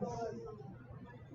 Oh,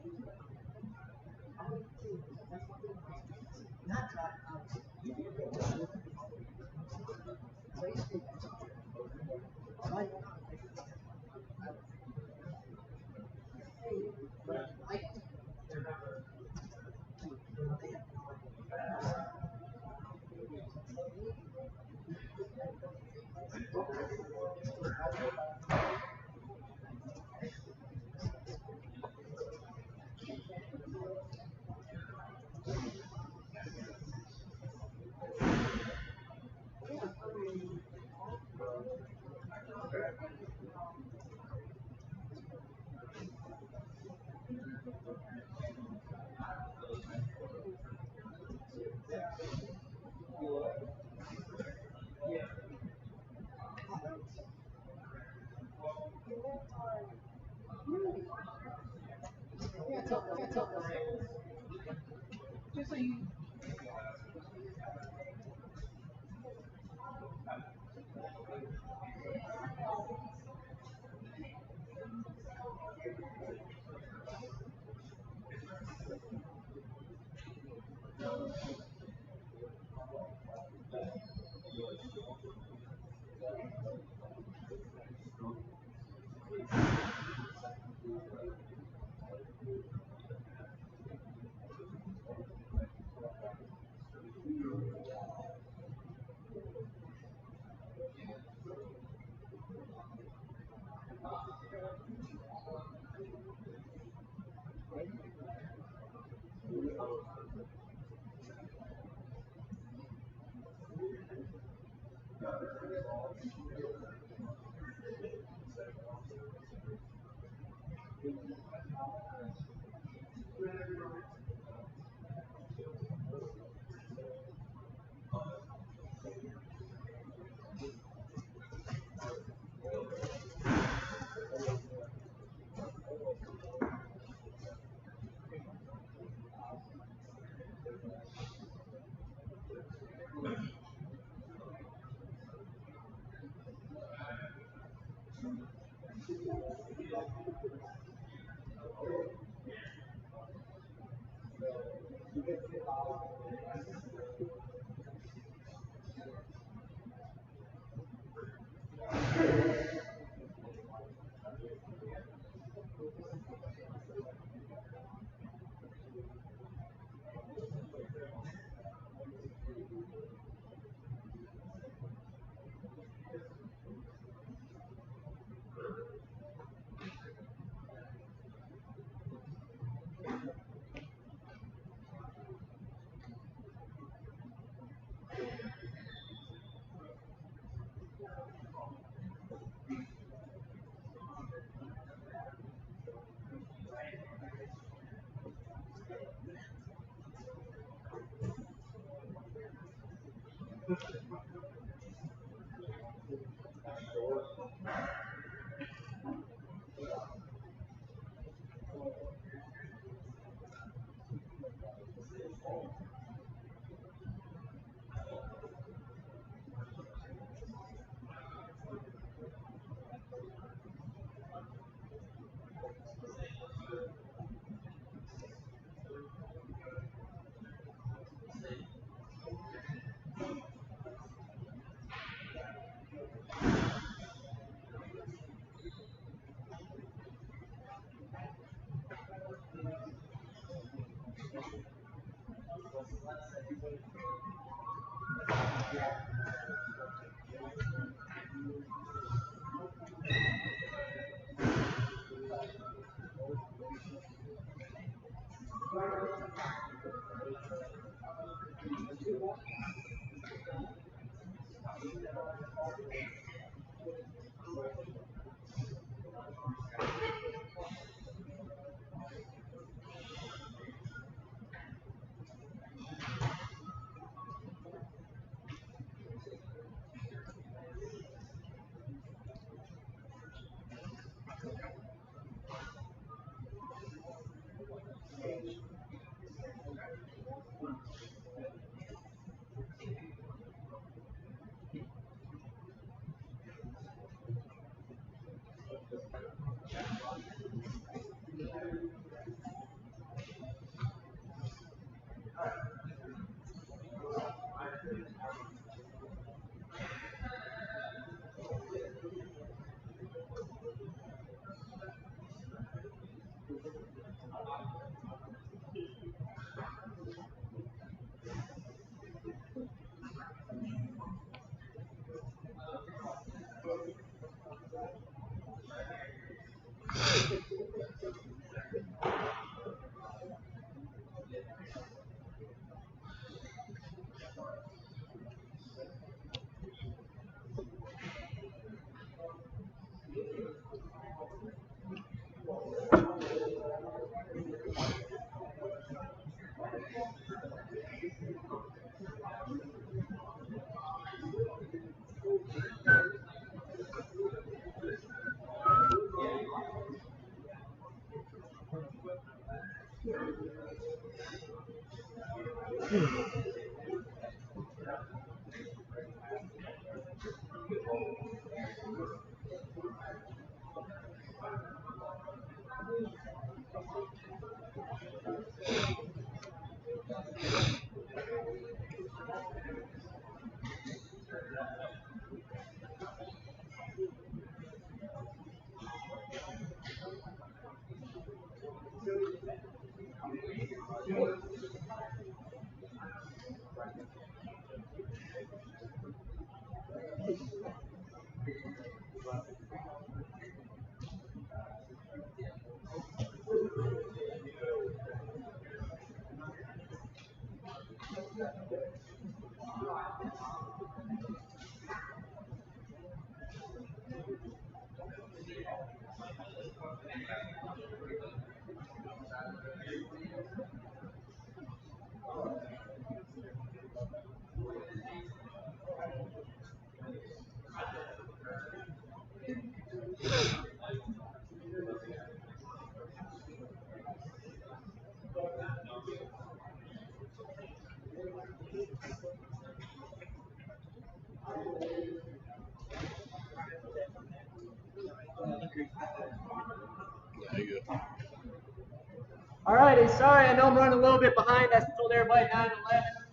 Alrighty, sorry, I know I'm running a little bit behind. I told everybody 9:11.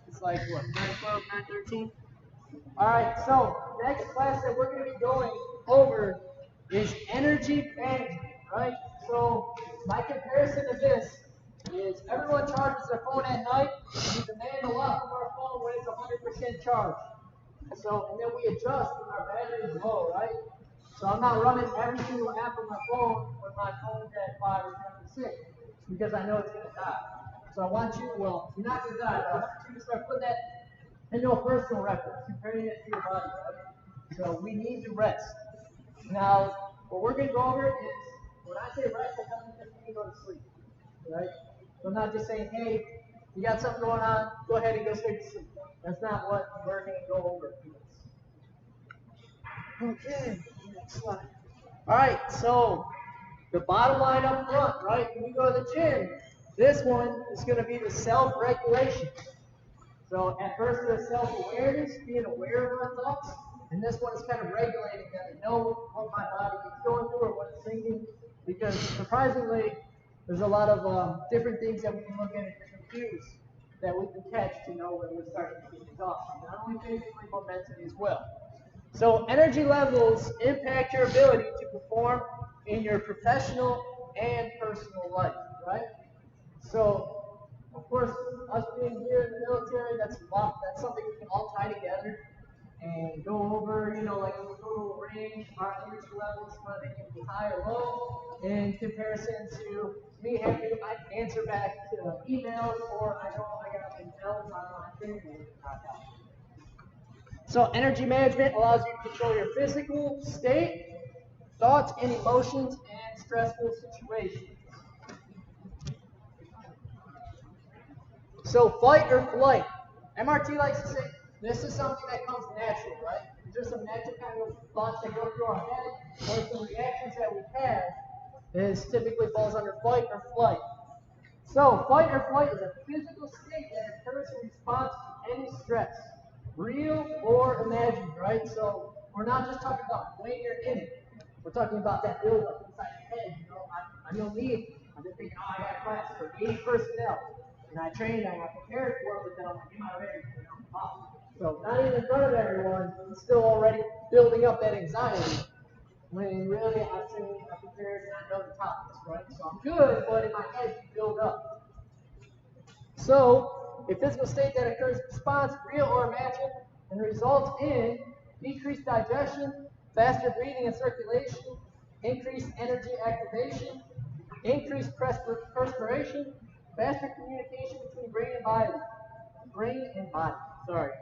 It's like what, 9:12, 9:13? Alright, so next class that we're going to be going over is energy management, right? So my comparison to this is everyone charges their phone at night. We demand a lot from our phone when it's 100% charged. So, and then we adjust when our battery is low, right? So I'm not running every single app on my phone when my phone's at 5 or 10% because I know it's going to die. So I want you, well, you're not going to die, but I want you to start putting that into a personal reference, comparing it to your body, right? So we need to rest. Now, what we're going to go over is, when I say rest, it doesn't just mean go to sleep, right? So I'm not just saying, hey, you got something going on, go ahead and go straight to sleep. That's not what we're going to go over. Okay, next slide. All right, so the bottom line up front, right? When we go to the gym, this one is going to be the self-regulation. So at first there's self-awareness, being aware of our thoughts, and this one is kind of regulating that I know what my body is going through or what it's thinking, because surprisingly, there's a lot of different things that we can look at in different cues that we can catch to know when we're starting to get exhausted, not only physically but mentally as well. So energy levels impact your ability to perform in your professional and personal life, right? So, of course, us being here in the military, that's something we can all tie together and go over, like when we go to a range, our energy levels, whether they can be high or low, in comparison to me having to answer back to emails, or I know I got intel on my training and not out. So energy management allows you to control your physical state, thoughts and emotions, and stressful situations. So fight or flight. MRT likes to say this is something that comes natural, right? There's some natural kind of thoughts that go through our head, or some reactions that we have, is typically falls under fight or flight. So fight or flight is a physical state that occurs in response to any stress, real or imagined, right? So we're not just talking about when you're in it. We're talking about that buildup inside your head. I don't need. I'm just thinking, oh, I got class for 80 personnel, and I trained, I got prepared for it, but then I'm like, am I ready? So not even in front of everyone, I'm still already building up that anxiety. When really I'm saying I'm prepared and I know the topics, right? So I'm good, but in my head you build up. So a physical state that occurs in response, real or imagined, and results in decreased digestion, faster breathing and circulation, increased energy activation, increased perspiration, faster communication between brain and body. Sorry.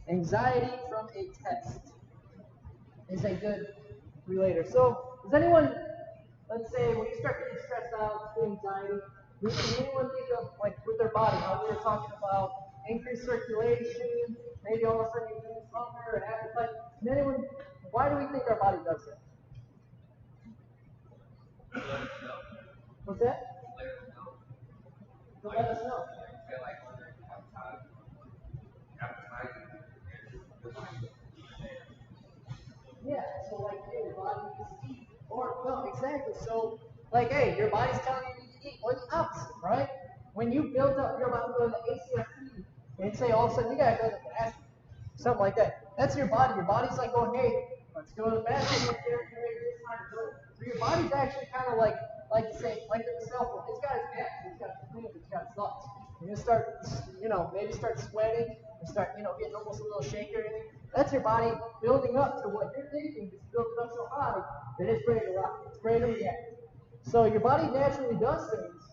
Anxiety from a test is a good relator. So, does anyone, let's say, when you start getting stressed out, anxiety, does anyone think of, like, with their body, how we were talking about increased circulation, maybe all of a sudden you lose hunger and appetite? Does anyone, why do we think our body does that? What's that? To let us know. Yeah, so like, hey, your body needs to eat. Or, no, exactly. So, like, hey, your body's telling you to eat, or the opposite, right? When you build up, you're about to go to the ACFP, and say all of a sudden you gotta go to the bathroom, something like that. That's your body. Your body's like going, hey, let's go to the bathroom, let's get it's time to go. So your body's actually kind of like you say, like the cell phone. It's got its apps, it's got its things, it's got its thoughts. And you start, maybe start sweating, and start, getting almost a little shaky or anything. That's your body building up to what you're thinking. It's building up so high that it's ready to rock. It's ready to react. So your body naturally does things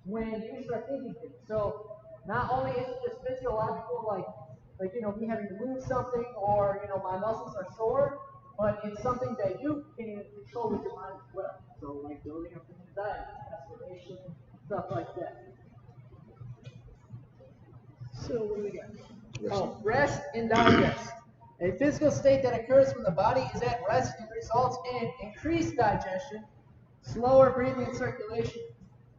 when you start thinking things. So not only is it just physiological, like me having to move something, or my muscles are sore, but it's something that you can control with your mind as well. So like building up anxiety, aspiration, stuff like that. So what do we got? Oh, rest and digest. A physical state that occurs when the body is at rest and results in increased digestion, slower breathing and circulation,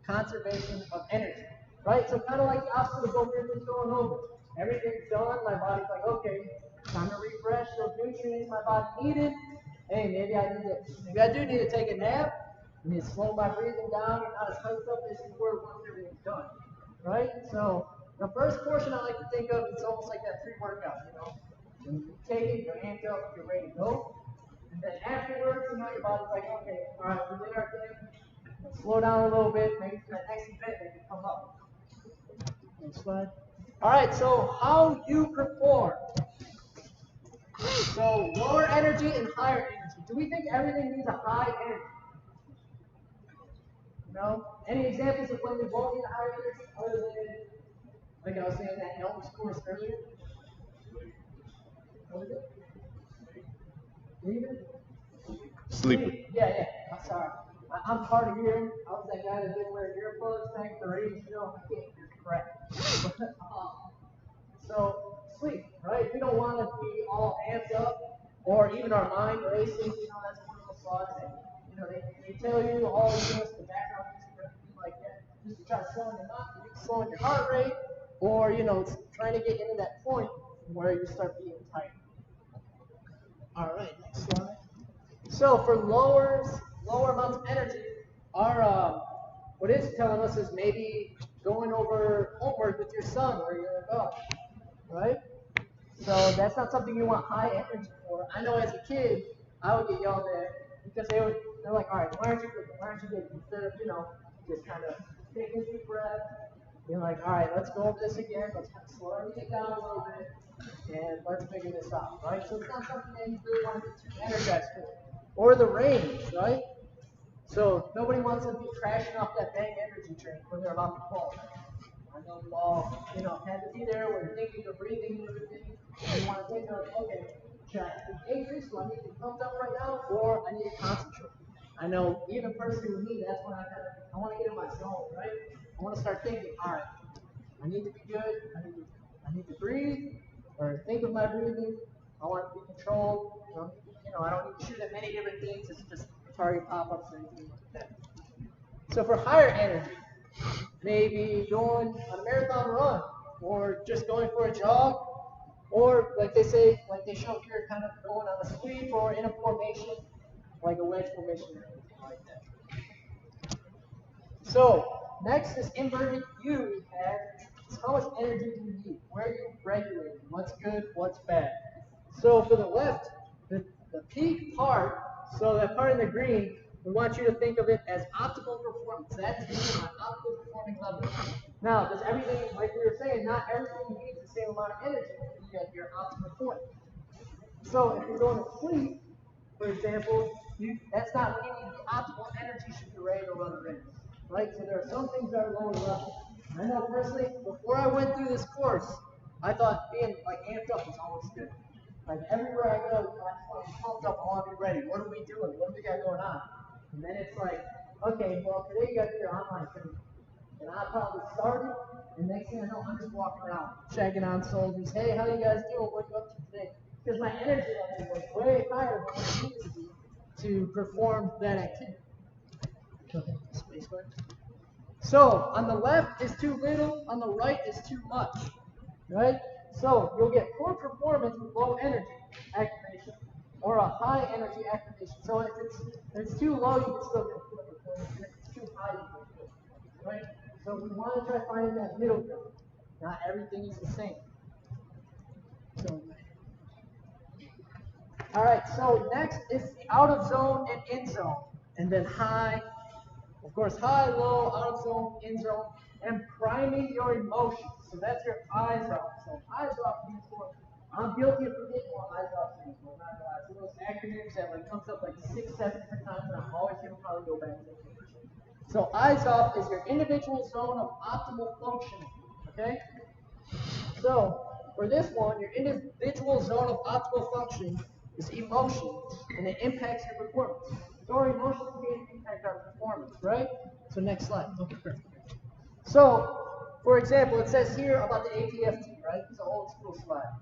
conservation of energy. Right? So kind of like the opposite of what we were just going over. Everything's done, my body's like, okay, time to refresh those nutrients my body needed. Hey, maybe I do need to take a nap, I need to slow my breathing down. You're not as hyped up as you were once everything's done, right? So the first portion I like to think of, it's almost like that pre-workout, you know. When you take it, you're amped up, you're ready to go. And then afterwards, you know, your body's like, okay, all right, we did our thing. Let's slow down a little bit. Maybe for that next event, they can come up. Next slide. All right, so how you perform. So lower energy and higher energy. Do we think everything needs a high energy? No? Any examples of when we won't need a higher energy other than, like I was saying, that Elms course earlier? What was it? Breathing? Sleeping. Yeah. I'm sorry. I'm hard of hearing. I was that guy that didn't wear earplugs back at the radio show. I can't hear correct. So sleep, right? We don't want to be all amped up or even our mind racing. You know, that's one of those slides that, you know, they tell you all this, the background music or anything like that, just to try slowing your heart rate, or, you know, trying to get into that point where you start being tight. All right, next slide. So for lower amounts of energy, our what it's telling us is maybe going over homework with your son where you're a dog, right? So that's not something you want high energy for. I know as a kid, I would get yelled at because they're like, all right, why aren't you cooking? Why aren't you cooking? Instead of, you know, just kind of taking a deep breath, being like, all right, let's go over this again. Let's kind of slow everything down a little bit, and let's figure this out, right? So it's not something that you really want to get too energized for. Or the range, right? So nobody wants to be crashing off that bang energy train when they're about to fall. I know we all, you know, had to be there when you're thinking of breathing and everything. And you want to think of, okay, should I be angry? So I need to be pumped up right now, or I need to concentrate. I know even personally with me, that's when I want to get in my zone, right? I want to start thinking, all right, I need to be good. I need to breathe, or think of my breathing. I want to be controlled. You know, I don't need to shoot at many different things. It's just target pop-ups or anything like that. So for higher energy, maybe going on a marathon run, or just going for a jog, or like they say, like they show here, kind of going on a sweep or in a formation, like a wedge formation or anything like that. So next is inverted U we have. It's how much energy do you need? Where are you regulating? What's good? What's bad? So for the left, the peak part, so that part in the green, we want you to think of it as optimal performance. That's my optimal performing level. Now, does everything, like we were saying, not everything needs the same amount of energy to be at your optimal point. So if you're going to sleep, for example, that's not when you need the optimal energy should be ready to run the race, right? So there are some things that are lower level. I know personally, before I went through this course, I thought being like amped up was always good. Like everywhere I go, I'm pumped up, I want to be ready. What are we doing? What do we got going on? And then it's like, okay, well today you got your online training. And I probably started, and next thing I know, I'm just walking around, checking on soldiers. Hey, how you guys doing? What are you up to today? Because my energy level was way higher than what it needed to be to perform that activity. So on the left is too little, on the right is too much, right? So you'll get poor performance with low energy activation or a high energy activation. So if it's too low, you can still get poor performance. If it's too high, you can get poor, right? So we want to try finding that middle ground. Not everything is the same. So, all right, so next is the out of zone and in zone. And then high, of course, high, low, out of zone, in zone, and priming your emotions. So that's your eyes off. So eyes off means for, I'm guilty of forgetting what eyes off means. I'm not gonna lie. So those acronyms that like comes up like 6, 7 different times, and I'm always gonna probably go back to it. So eyes off is your individual zone of optimal functioning. Okay? So for this one, your individual zone of optimal functioning is emotion, and it impacts your performance. So our emotions can impact our performance, right? So next slide. Okay, perfect. So, for example, it says here about the APFT, right? It's an old school slide.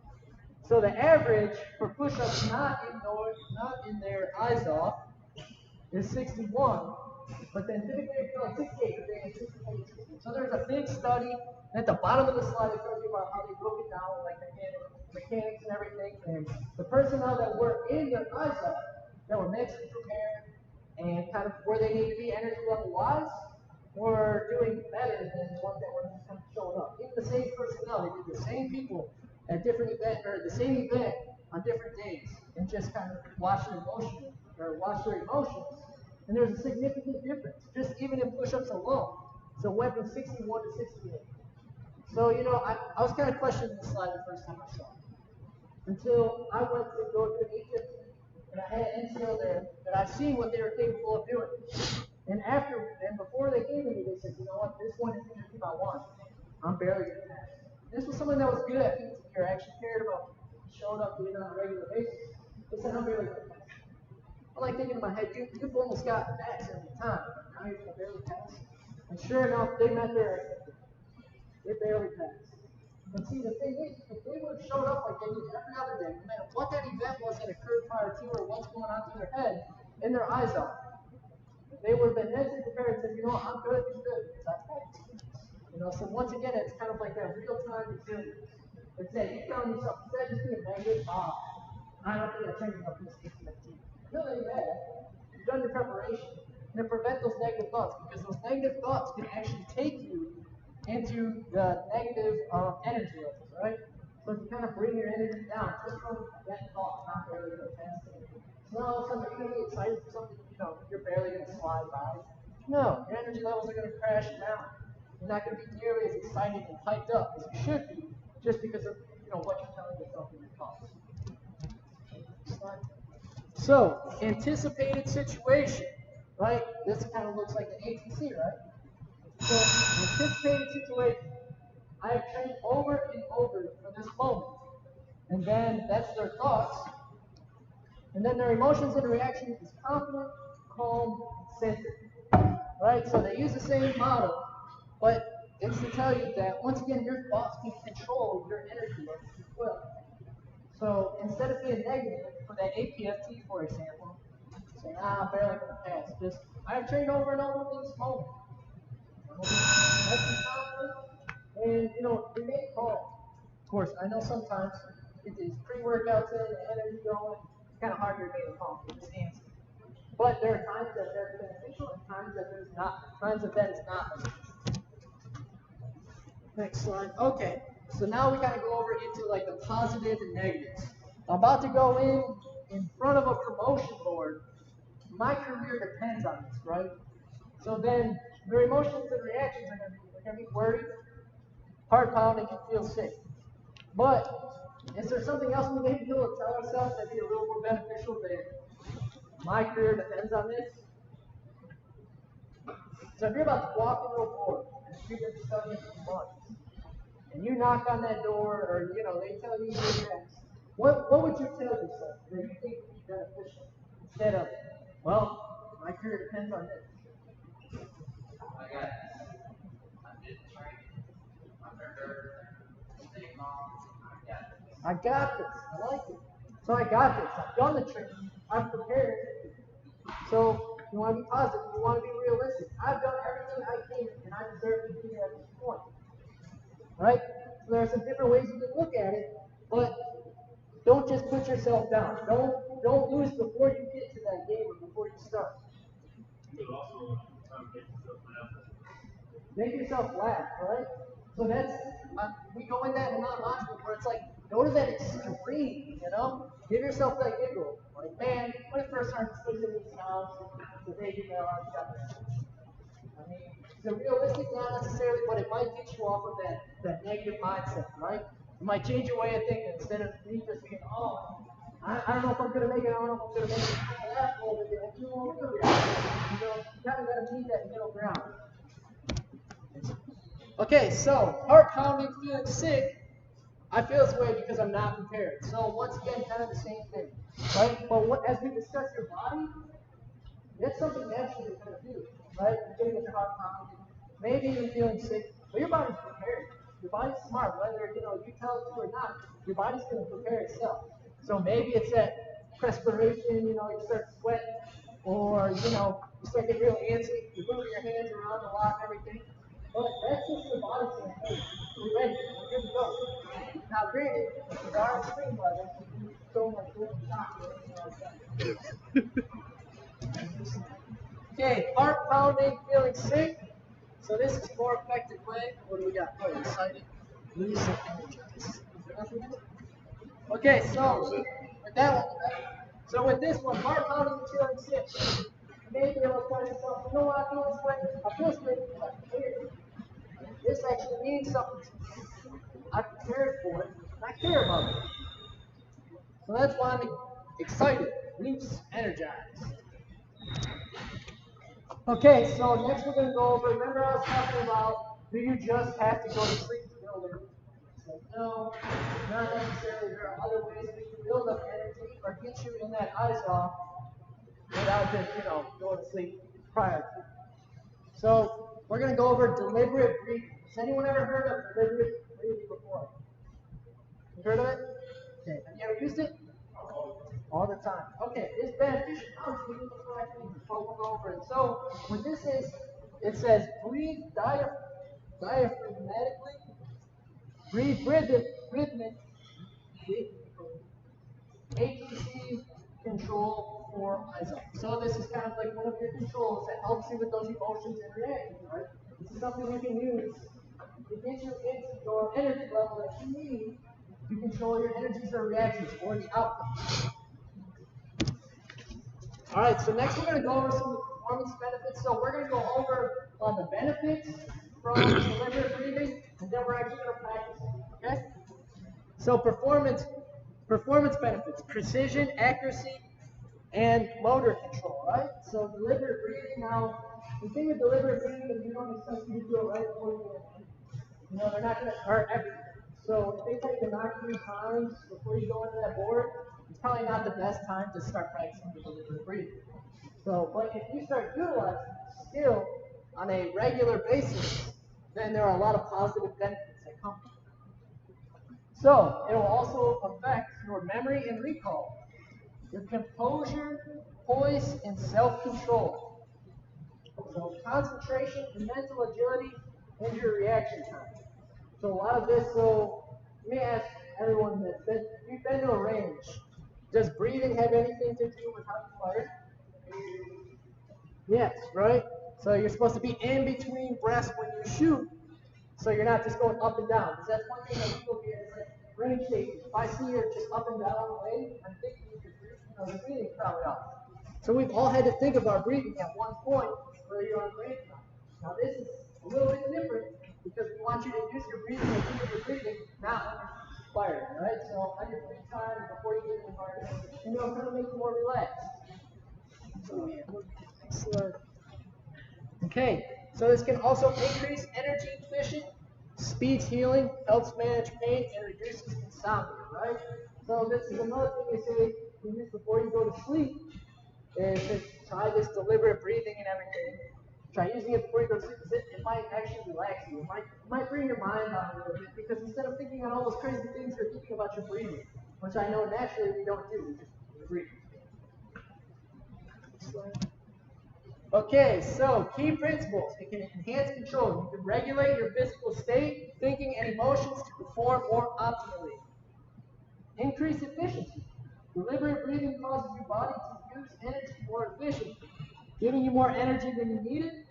So the average for push-ups not in their eyes off is 61, but then typically it's 68, but then it's 68. So there's a big study, and at the bottom of the slide it tells you about how they broke it down with like mechanics and everything, and the personnel that were in their eyes off, that were mentally prepared and kind of where they need to be energy level wise, were doing better than the ones that were kind of showing up. Even the same personnel, they did the same people at different events, or the same event on different days, and just kind of watch their emotions, and there's a significant difference, just even in push-ups alone. So it went from 61 to 68. So, I was kind of questioning this slide the first time I saw it, until I went to go to an HFT, and I had NCO there, that I've seen what they were capable of doing. And before they gave it to me, they said, you know what, this one is going to be my one. I'm barely going to pass. This was someone that was good at PT or actually cared about showing up doing it on a regular basis. They said, I'm barely going to pass. I'm like thinking in my head, you've almost got max every time. Now you're going to barely pass. And sure enough, they met their expectations. They barely passed. But see, the thing is, if they would have showed up like they did every other day, no matter what that event was that occurred prior to or what's going on through their head, in their eyes are, they would have been mentally prepared and said, you know what, I'm good at this because I practiced. So once again, it's kind of like that real-time resilience. It's that you telling yourself, instead of just being negative, I don't think I trained enough for this ATFT. Feel any bad. You've done your preparation. And to prevent those negative thoughts, because those negative thoughts can actually take you into the negative energy levels, right? So if you kind of bring your energy down just from that thought, not barely going to pass it. So now all of a sudden you're going to be excited for something, you're barely going to slide by. No, your energy levels are going to crash down. You're not going to be nearly as excited and hyped up as you should be, just because of what you're telling yourself in your thoughts. So, anticipated situation, right? This kind of looks like an ATC, right? So, anticipated situation. I have trained over and over for this moment. And then that's their thoughts. And then their emotions and reactions is confident, calm, and centered. Right? So they use the same model, but it's to tell you that once again your thoughts can control your energy as well. So instead of being negative for that APFT, for example, say, I'm barely gonna pass. Just I've trained over and over for this moment. That's the confidence. And remain calm. Of course, I know sometimes it is pre-workouts in, the energy going, it's kind of hard to remain calm. It's answer. But there are times that that's beneficial and times that there's not. Times that is not beneficial. Next slide. Okay. So now we gotta go over into like the positive and negatives. I'm about to go in front of a promotion board. My career depends on this, right? So then their emotions and reactions are gonna be worried, heart pounding, and feel sick. But is there something else we may be able to tell ourselves that'd be a little more beneficial than my career depends on this? So if you're about to walk into a board and you've been studying for months, and you knock on that door, or they tell you you're next, what would you tell yourself that you think would be beneficial instead of, well, my career depends on this? I got this. I did training. I'm prepared. Stay calm. I got this. I like it. So I got this. I've done the training. I'm prepared. So you want to be positive. You want to be realistic. I've done everything I can, and I deserve to be here at this point. Right? So there are some different ways you can look at it, but don't just put yourself down. Don't lose before you get to that game or before you start. You could also Make yourself laugh, right? So that's we go in that non-logical where it's like go to that extreme, give yourself that giggle. Like, man, when it first started squeezing these sounds, the baby male I mean, the realistic not necessarily, but it might get you off of that negative mindset, right? It might change your way of thinking instead of me just being, I don't know if I'm gonna make it, I don't know if I'm gonna make it. Laugh a little bit, like you won't do it. You kind of gotta meet that middle ground. Okay, so heart pounding, feeling sick. I feel this way because I'm not prepared. So once again, kind of the same thing, right? But as we discuss your body, that's something naturally you're going to do, right? You're getting your heart pounding, maybe even feeling sick, but your body's prepared. Your body's smart, whether you tell it to or not. Your body's going to prepare itself. So maybe it's that perspiration, you start sweating, or you start getting real antsy. You're moving your hands around a lot and everything. But that's just your body saying, hey, we're ready, we're good to go. Now, granted, if you are extreme weather, you don't like doing shots or anything like that. Okay, heart pounding, feeling sick. So this is a more effective way. What do we got? Oh, excited, loose, and energized. Okay, so with that one, so with this one, heart pounding and feeling sick. Maybe you'll tell yourself, you know what, I feel this way. I feel sick, but here, this actually means something to me. I prepared for it, and I care about it. So that's why I'm excited, loose, energized. Okay, so next we're going to go over, remember I was talking about, do you just have to go to sleep to build energy? So no, not necessarily. There are other ways we can build up energy or get you in that ISOF without just, going to sleep prior to. So we're going to go over deliberate breathing. Has anyone ever heard of deliberate breathing before? You heard of it? Okay, have you ever used it? All the time. Okay, it's beneficial. Before we go over it. So what this is, it says breathe diaphragmatically, breathe rhythmic, ATC control for ISO. So this is kind of like one of your controls that helps you with those emotions and reactions, right? This is something you can use to get you into your energy level that you need to control your energies or reactions or the outcomes. All right, so next we're going to go over some of the performance benefits. So we're going to go over the benefits from deliberate breathing, and then we're actually going to practice it, okay? So performance benefits, precision, accuracy, and motor control, right? So deliberate breathing, now, the thing with deliberate breathing is you don't expect you to do it right before you get in. They're not going to hurt everything. So if they tell you to knock 3 times before you go into that board, it's probably not the best time to start practicing the deliberate breathing. So, but if you start utilizing the skill on a regular basis, then there are a lot of positive benefits that come from it. So, it will also affect your memory and recall, your composure, poise, and self-control. So, concentration and mental agility, and your reaction time. So, a lot of this, so let me ask everyone this. If you've been to a range, does breathing have anything to do with how you fire? Yes, right? So you're supposed to be in between breaths when you shoot, so you're not just going up and down. Because that's one thing that people get is like range safety. If I see you're just up and down the way, I'm thinking your breathing is probably off. So we've all had to think of our breathing at one point where you're on range time. Now this is a little bit different because we want you to use your breathing and think of your breathing not when you're firing, right? So on your free time before you get in the fire, kind of make you more relaxed. So yeah, next slide. Okay, so this can also increase energy efficient, speeds healing, helps manage pain, and reduces insomnia, right? So this is another thing they say you use before you go to sleep, is to try this deliberate breathing and everything. Try using it before you go to sleep because it might actually relax you. It might bring your mind down a little bit because instead of thinking on all those crazy things, you're thinking about your breathing, which I know naturally we don't do, we just breathe. Okay, so key principles. It can enhance control. You can regulate your physical state, thinking, and emotions to perform more optimally. Increase efficiency. Deliberate breathing causes your body to use energy more efficiently, giving you more energy when you need it.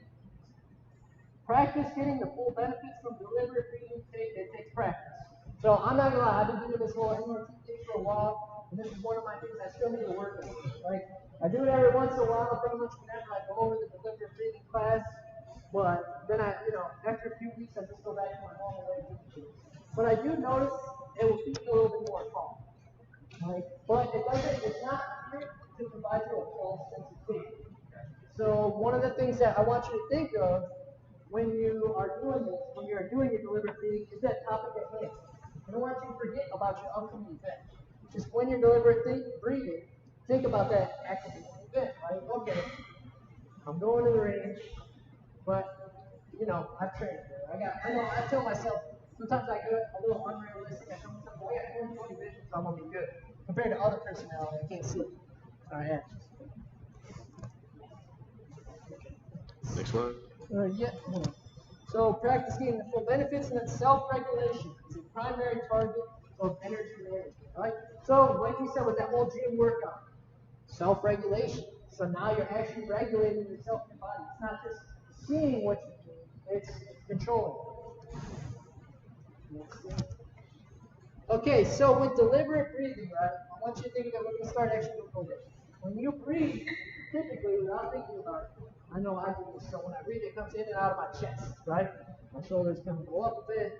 Practice getting the full benefits from deliberate breathing. It takes practice. So I'm not gonna lie, I've been doing this whole NRT thing for a while, and this is one of my things I still need to work on. Like I do it every once in a while, pretty much whenever I go over the deliberate breathing class. But then after a few weeks, I just go back to my normal way of doing it. But I do notice it will keep you a little bit more calm. Right? But it's not here to provide you a false sense of safety. So one of the things that I want you to think of when you are doing this, when you're doing your deliberate breathing, is that topic at hand. I don't want you to forget about your upcoming event. Just when you're deliberate breathing, think about that active event, right? Okay, I'm going to the range, but I've trained there. I tell myself sometimes I do it a little unrealistic. I tell myself, I got 20/20 vision, so I'm gonna be good compared to other personnel that can't see. All right. Next one. Yeah. So practice getting the full benefits, and then self-regulation is a primary target of energy management, right? So like we said with that whole gym workout, self-regulation. So now you're actually regulating yourself in your body. It's not just seeing what you do, it's controlling it. Okay, so with deliberate breathing, right, I want you to think that we're going to start actually doing over. When you breathe, typically without thinking about it, I know I do this, so when I breathe, it comes in and out of my chest, right? My shoulders kind of go up a bit.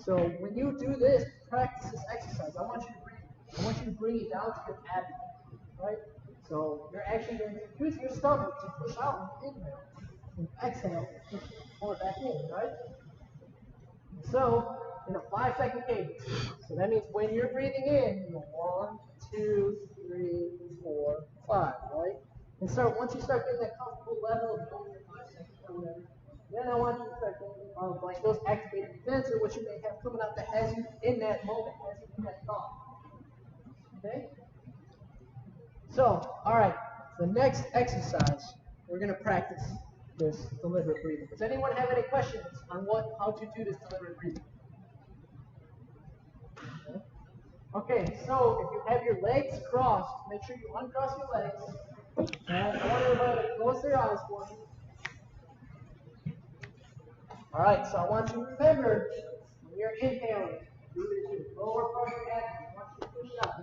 So when you do this, practice this exercise, I want you to breathe. I want you to bring it down to your abdomen, right? So you're actually going to use your stomach to push out and inhale, and exhale, push more back in, right? So, in a 5-second cadence. So that means when you're breathing in, you go 1, 2, 3, 4, 5, right? And so once you start getting that comfortable level of going your 5 seconds or whatever, then I want you to start thinking of like those activated events or what you may have coming up that has you in that moment, has you in that thought. Okay? So, all right, the next exercise, we're going to practice this deliberate breathing. Does anyone have any questions on how to do this deliberate breathing? Okay, so if you have your legs crossed, make sure you uncross your legs. And I want everybody to close their eyes for me. All right, so I want you to remember when you're inhaling, do your lower part of your abdomen. I want you to push it out.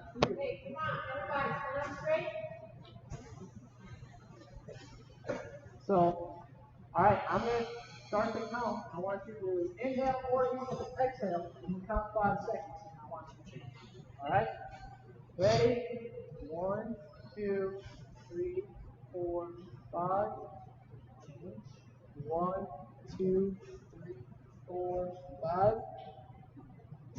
Hey, come on, everybody, stand up straight. So, all right, I'm going to start the count. I want you to inhale 4 seconds, exhale, and we count 5 seconds. And I want you to change. All right? Ready? 1, 2, 3, 4, 5. Change. 1, 2, 3, 4, 5.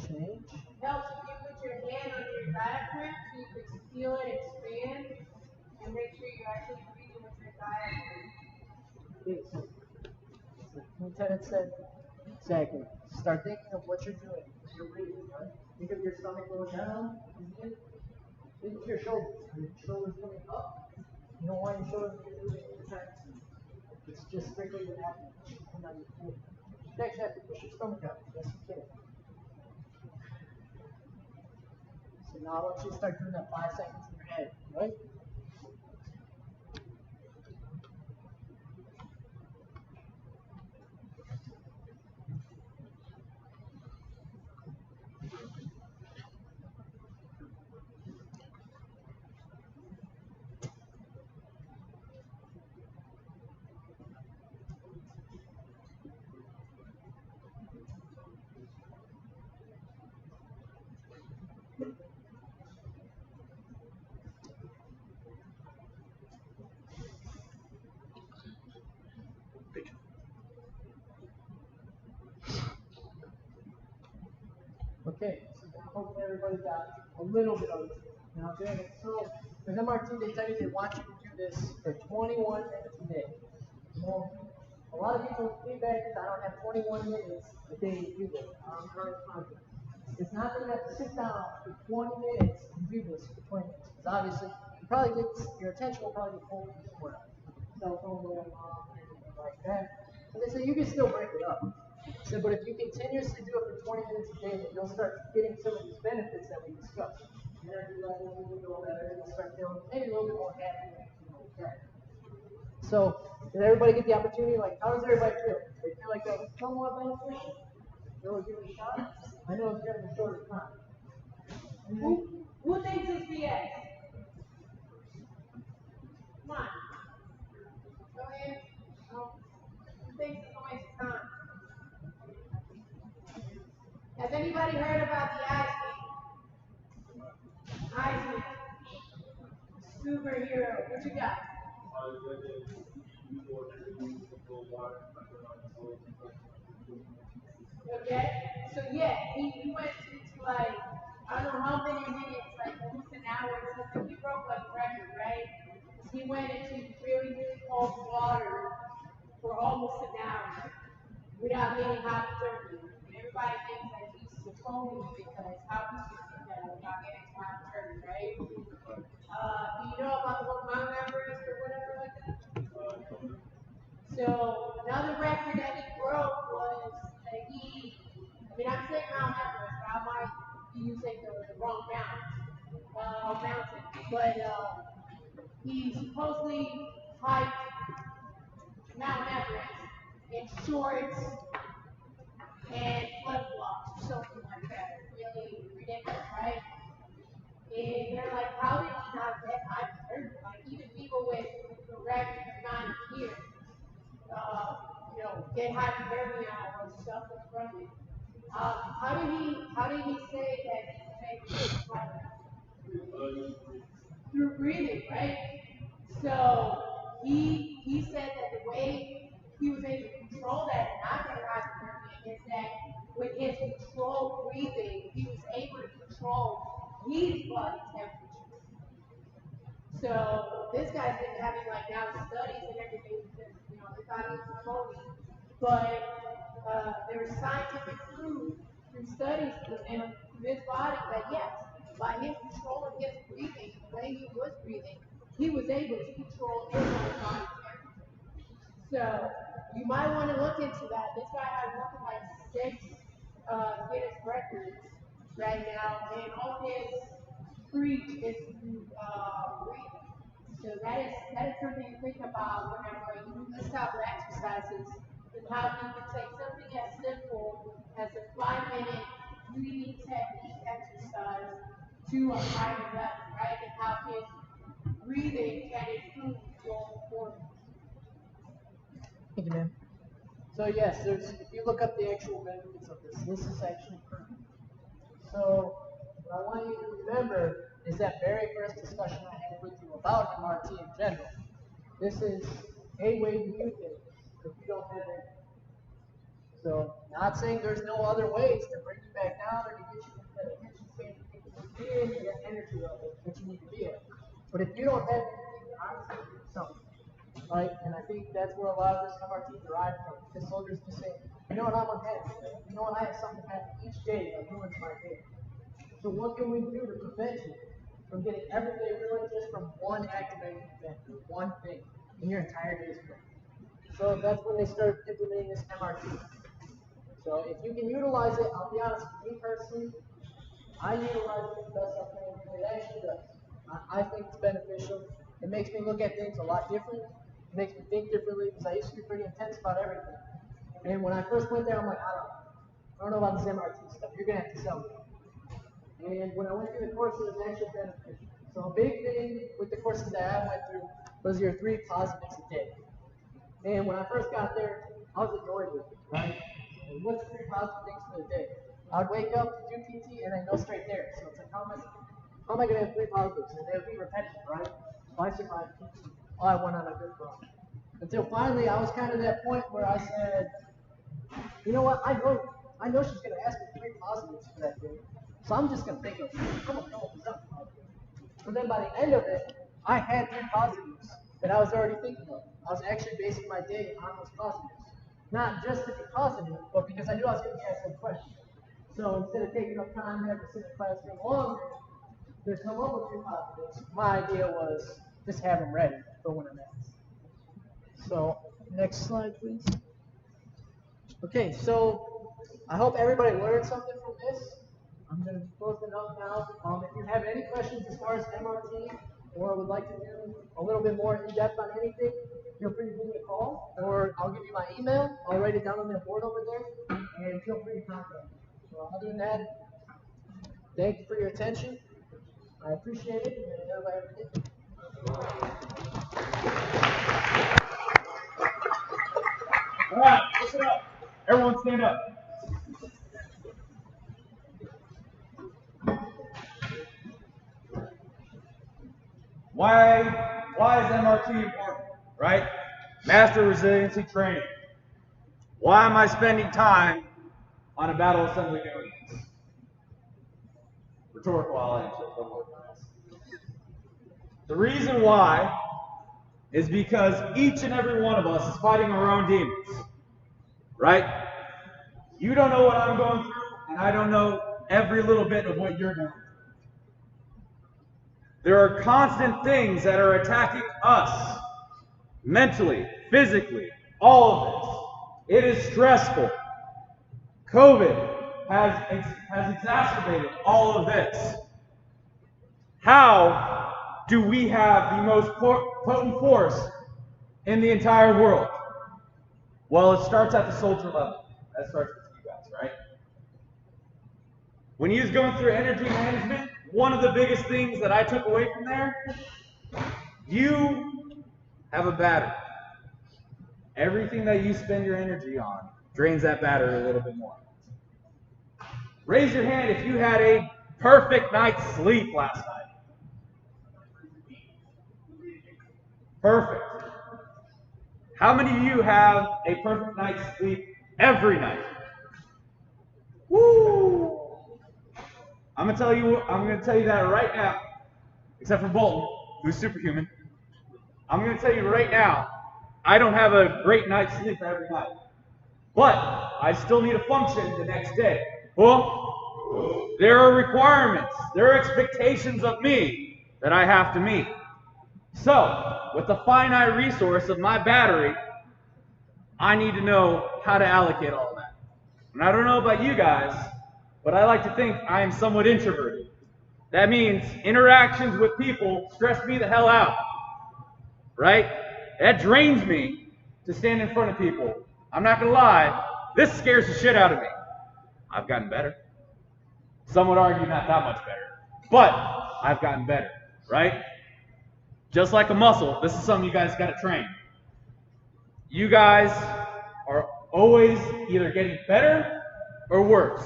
Change. Helps if you put your hand on your diaphragm so you can feel it expand and make sure you're actually breathing with your diaphragm. Okay, so Lieutenant said, exactly. Start thinking of what you're doing. You're breathing, right? Think of your stomach going down. Think of your shoulders. Are your shoulders coming up? You don't want your shoulders to get moving anytime soon. It's just strictly what happens. Come out your foot. You actually have to push your stomach out. Yes, you can. So now I want you to start doing that 5 seconds in your head, right? Okay, so now hopefully everybody got a little bit of it. Now, good. So, the MRT, they tell you they want you to do this for 21 minutes a day. You know, a lot of people feedback is I don't have 21 minutes a day to do this. I'm very confident. It's not that you have to sit down for 20 minutes and do this for 20 minutes. Because obviously, your attention will probably be pulled from somewhere else. Cell phone going off, anything like that. So they say you can still break it up. So, but if you continuously do it for 20 minutes a day, then you'll start getting some of these benefits that we discussed. Energy levels will go better, you'll start feeling maybe a little bit more happy and like that. So, did everybody get the opportunity? Like, how does everybody feel? They feel like that was somewhat beneficial? They will give it a shot? I know it's kind of a shorter time. Who thinks it's BS? Come on. Go ahead. No. Who thinks it's a waste of time? Has anybody heard about the Iceman? Superhero. What you got? Okay. So yeah, he went into like I don't know how many minutes, like almost an hour or something. He broke like record, right? He went into really, really cold water for almost an hour without getting hot and dirty. And everybody thinks that he's the phony because how could you do that without getting hot and dirty, right? Do you know about the whole Mount Everest or whatever like that? So another record that he broke was that I'm saying Mount Everest, but I might be using the wrong mountain, but he supposedly hiked Mount Everest in shorts and flip-flops or something like that. Really ridiculous, right? And they're like, how did he not get hypothermia? Like, even people with the regular amount of years, get hypothermia or suffer from it. How did he say that he was able to control that? Through breathing, right? So he said that the way he was able to control that and not get hypothermia is that with his controlled breathing, he was able to control his body temperature. So this guy's been having like now studies and everything because they thought he was a phony, but there was scientific proof through studies in his body that yes, by him controlling his breathing, the way he was breathing, he was able to control his own body temperature. So you might want to look into that. This guy has something like 6 Guinness records right now, and all his preach is through breathing. So that is something to think about whenever you list out your exercises, and how you can take something as simple as a 5-minute breathing technique exercise to a higher level, right? And how his breathing can improve going forward. Thank you, man. So yes, if you look up the actual benefits of this is actually proven. So what I want you to remember is that very first discussion I had with you about MRT in general. This is a way to do things if you don't have it. So not saying there's no other ways to bring you back down or to get you into that attention state you need to be in, to that energy level that you need to be at. But if you don't have anything, you're honestly doing something. Right? And I think that's where a lot of this MRT derived from. The soldiers just say, you know what, I'm unhappy. You know what, I have something happen each day that ruins my day. So what can we do to prevent you from getting every day ruined just from one activating event, one thing, in your entire day's work? So that's when they start implementing this MRT. So if you can utilize it, I'll be honest with me personally, I utilize it the best I can, and it actually does. I think it's beneficial. It makes me look at things a lot differently. It makes me think differently because I used to be pretty intense about everything. And when I first went there, I'm like, I don't know about this MRT stuff. You're gonna have to sell me. And when I went through the course, it was actually beneficial. So a big thing with the courses that I went through was your 3 positives a day. And when I first got there, I was annoyed with it, right? And what's 3 positive things for the day? I would wake up, do PT, and then go straight there. So it's like, how am I going to have 3 positives? And they would be repetitive, right? So I survived PT. Oh, I went on a good run. Until finally, I was kind of at that point where I said, you know what? I know she's going to ask me 3 positives for that day. So I'm just going to think of, I'm going to come up with something positive. And then by the end of it, I had 3 positives that I was already thinking of. I was actually basing my day on those positives. Not just to be positive, but because I knew I was going to be asked one question. So instead of taking up time having to sit in the classroom longer, there's come up with 3 positives. My idea was just have them ready for when I'm asked. So next slide, please. Okay, so I hope everybody learned something from this. I'm going to be closing up now. If you have any questions as far as MRT or would like to do a little bit more in depth on anything, feel free to give me a call, or I'll give you my email. I'll write it down on the board over there, and feel free to contact me. So other than that, thank you for your attention. I appreciate it, and everybody have a good day. All right, listen up. Everyone stand up. Why is MRT important, right? Master resiliency training. Why am I spending time on a battle assembly doing this? Rhetorical, I'll answer. The reason why is because each and every one of us is fighting our own demons, right? You don't know what I'm going through, and I don't know every little bit of what you're going through. There are constant things that are attacking us, mentally, physically, all of this. It is stressful. COVID has exacerbated all of this. How do we have the most potent force in the entire world? Well, it starts at the soldier level. That starts with you guys, right? When he was going through energy management, one of the biggest things that I took away from there, you have a battery. Everything that you spend your energy on drains that battery a little bit more. Raise your hand if you had a perfect night's sleep last night. Perfect. How many of you have a perfect night's sleep every night? Woo! I'm gonna tell you that right now, except for Bolton, who's superhuman. I'm gonna tell you right now, I don't have a great night's sleep every night. But I still need to function the next day. Well, there are requirements, there are expectations of me that I have to meet. So, with the finite resource of my battery, I need to know how to allocate all that. And I don't know about you guys, but I like to think I am somewhat introverted. That means interactions with people stress me the hell out, right? That drains me to stand in front of people. I'm not gonna lie, this scares the shit out of me. I've gotten better. Some would argue not that much better, but I've gotten better, right? Just like a muscle, this is something you guys gotta train. You guys are always either getting better or worse.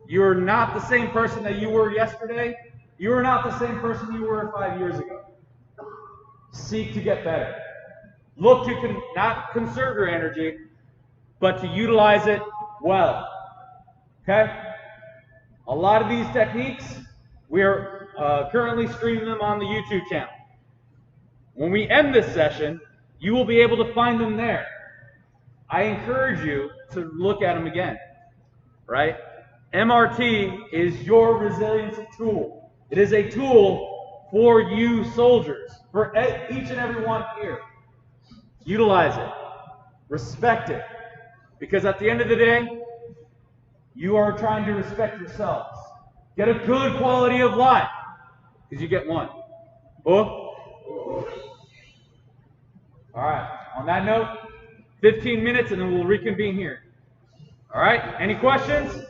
You're not the same person that you were yesterday. You are not the same person you were 5 years ago. Seek to get better. Look to not conserve your energy, but to utilize it well. Okay? A lot of these techniques, we are currently streaming them on the YouTube channel. When we end this session, you will be able to find them there. I encourage you to look at them again, right? MRT is your resilience tool. It is a tool for you soldiers, for each and every one here. Utilize it. Respect it. Because at the end of the day, you are trying to respect yourselves. Get a good quality of life, because you get one. Oh? All right. On that note, 15 minutes and then we'll reconvene here. All right? Any questions?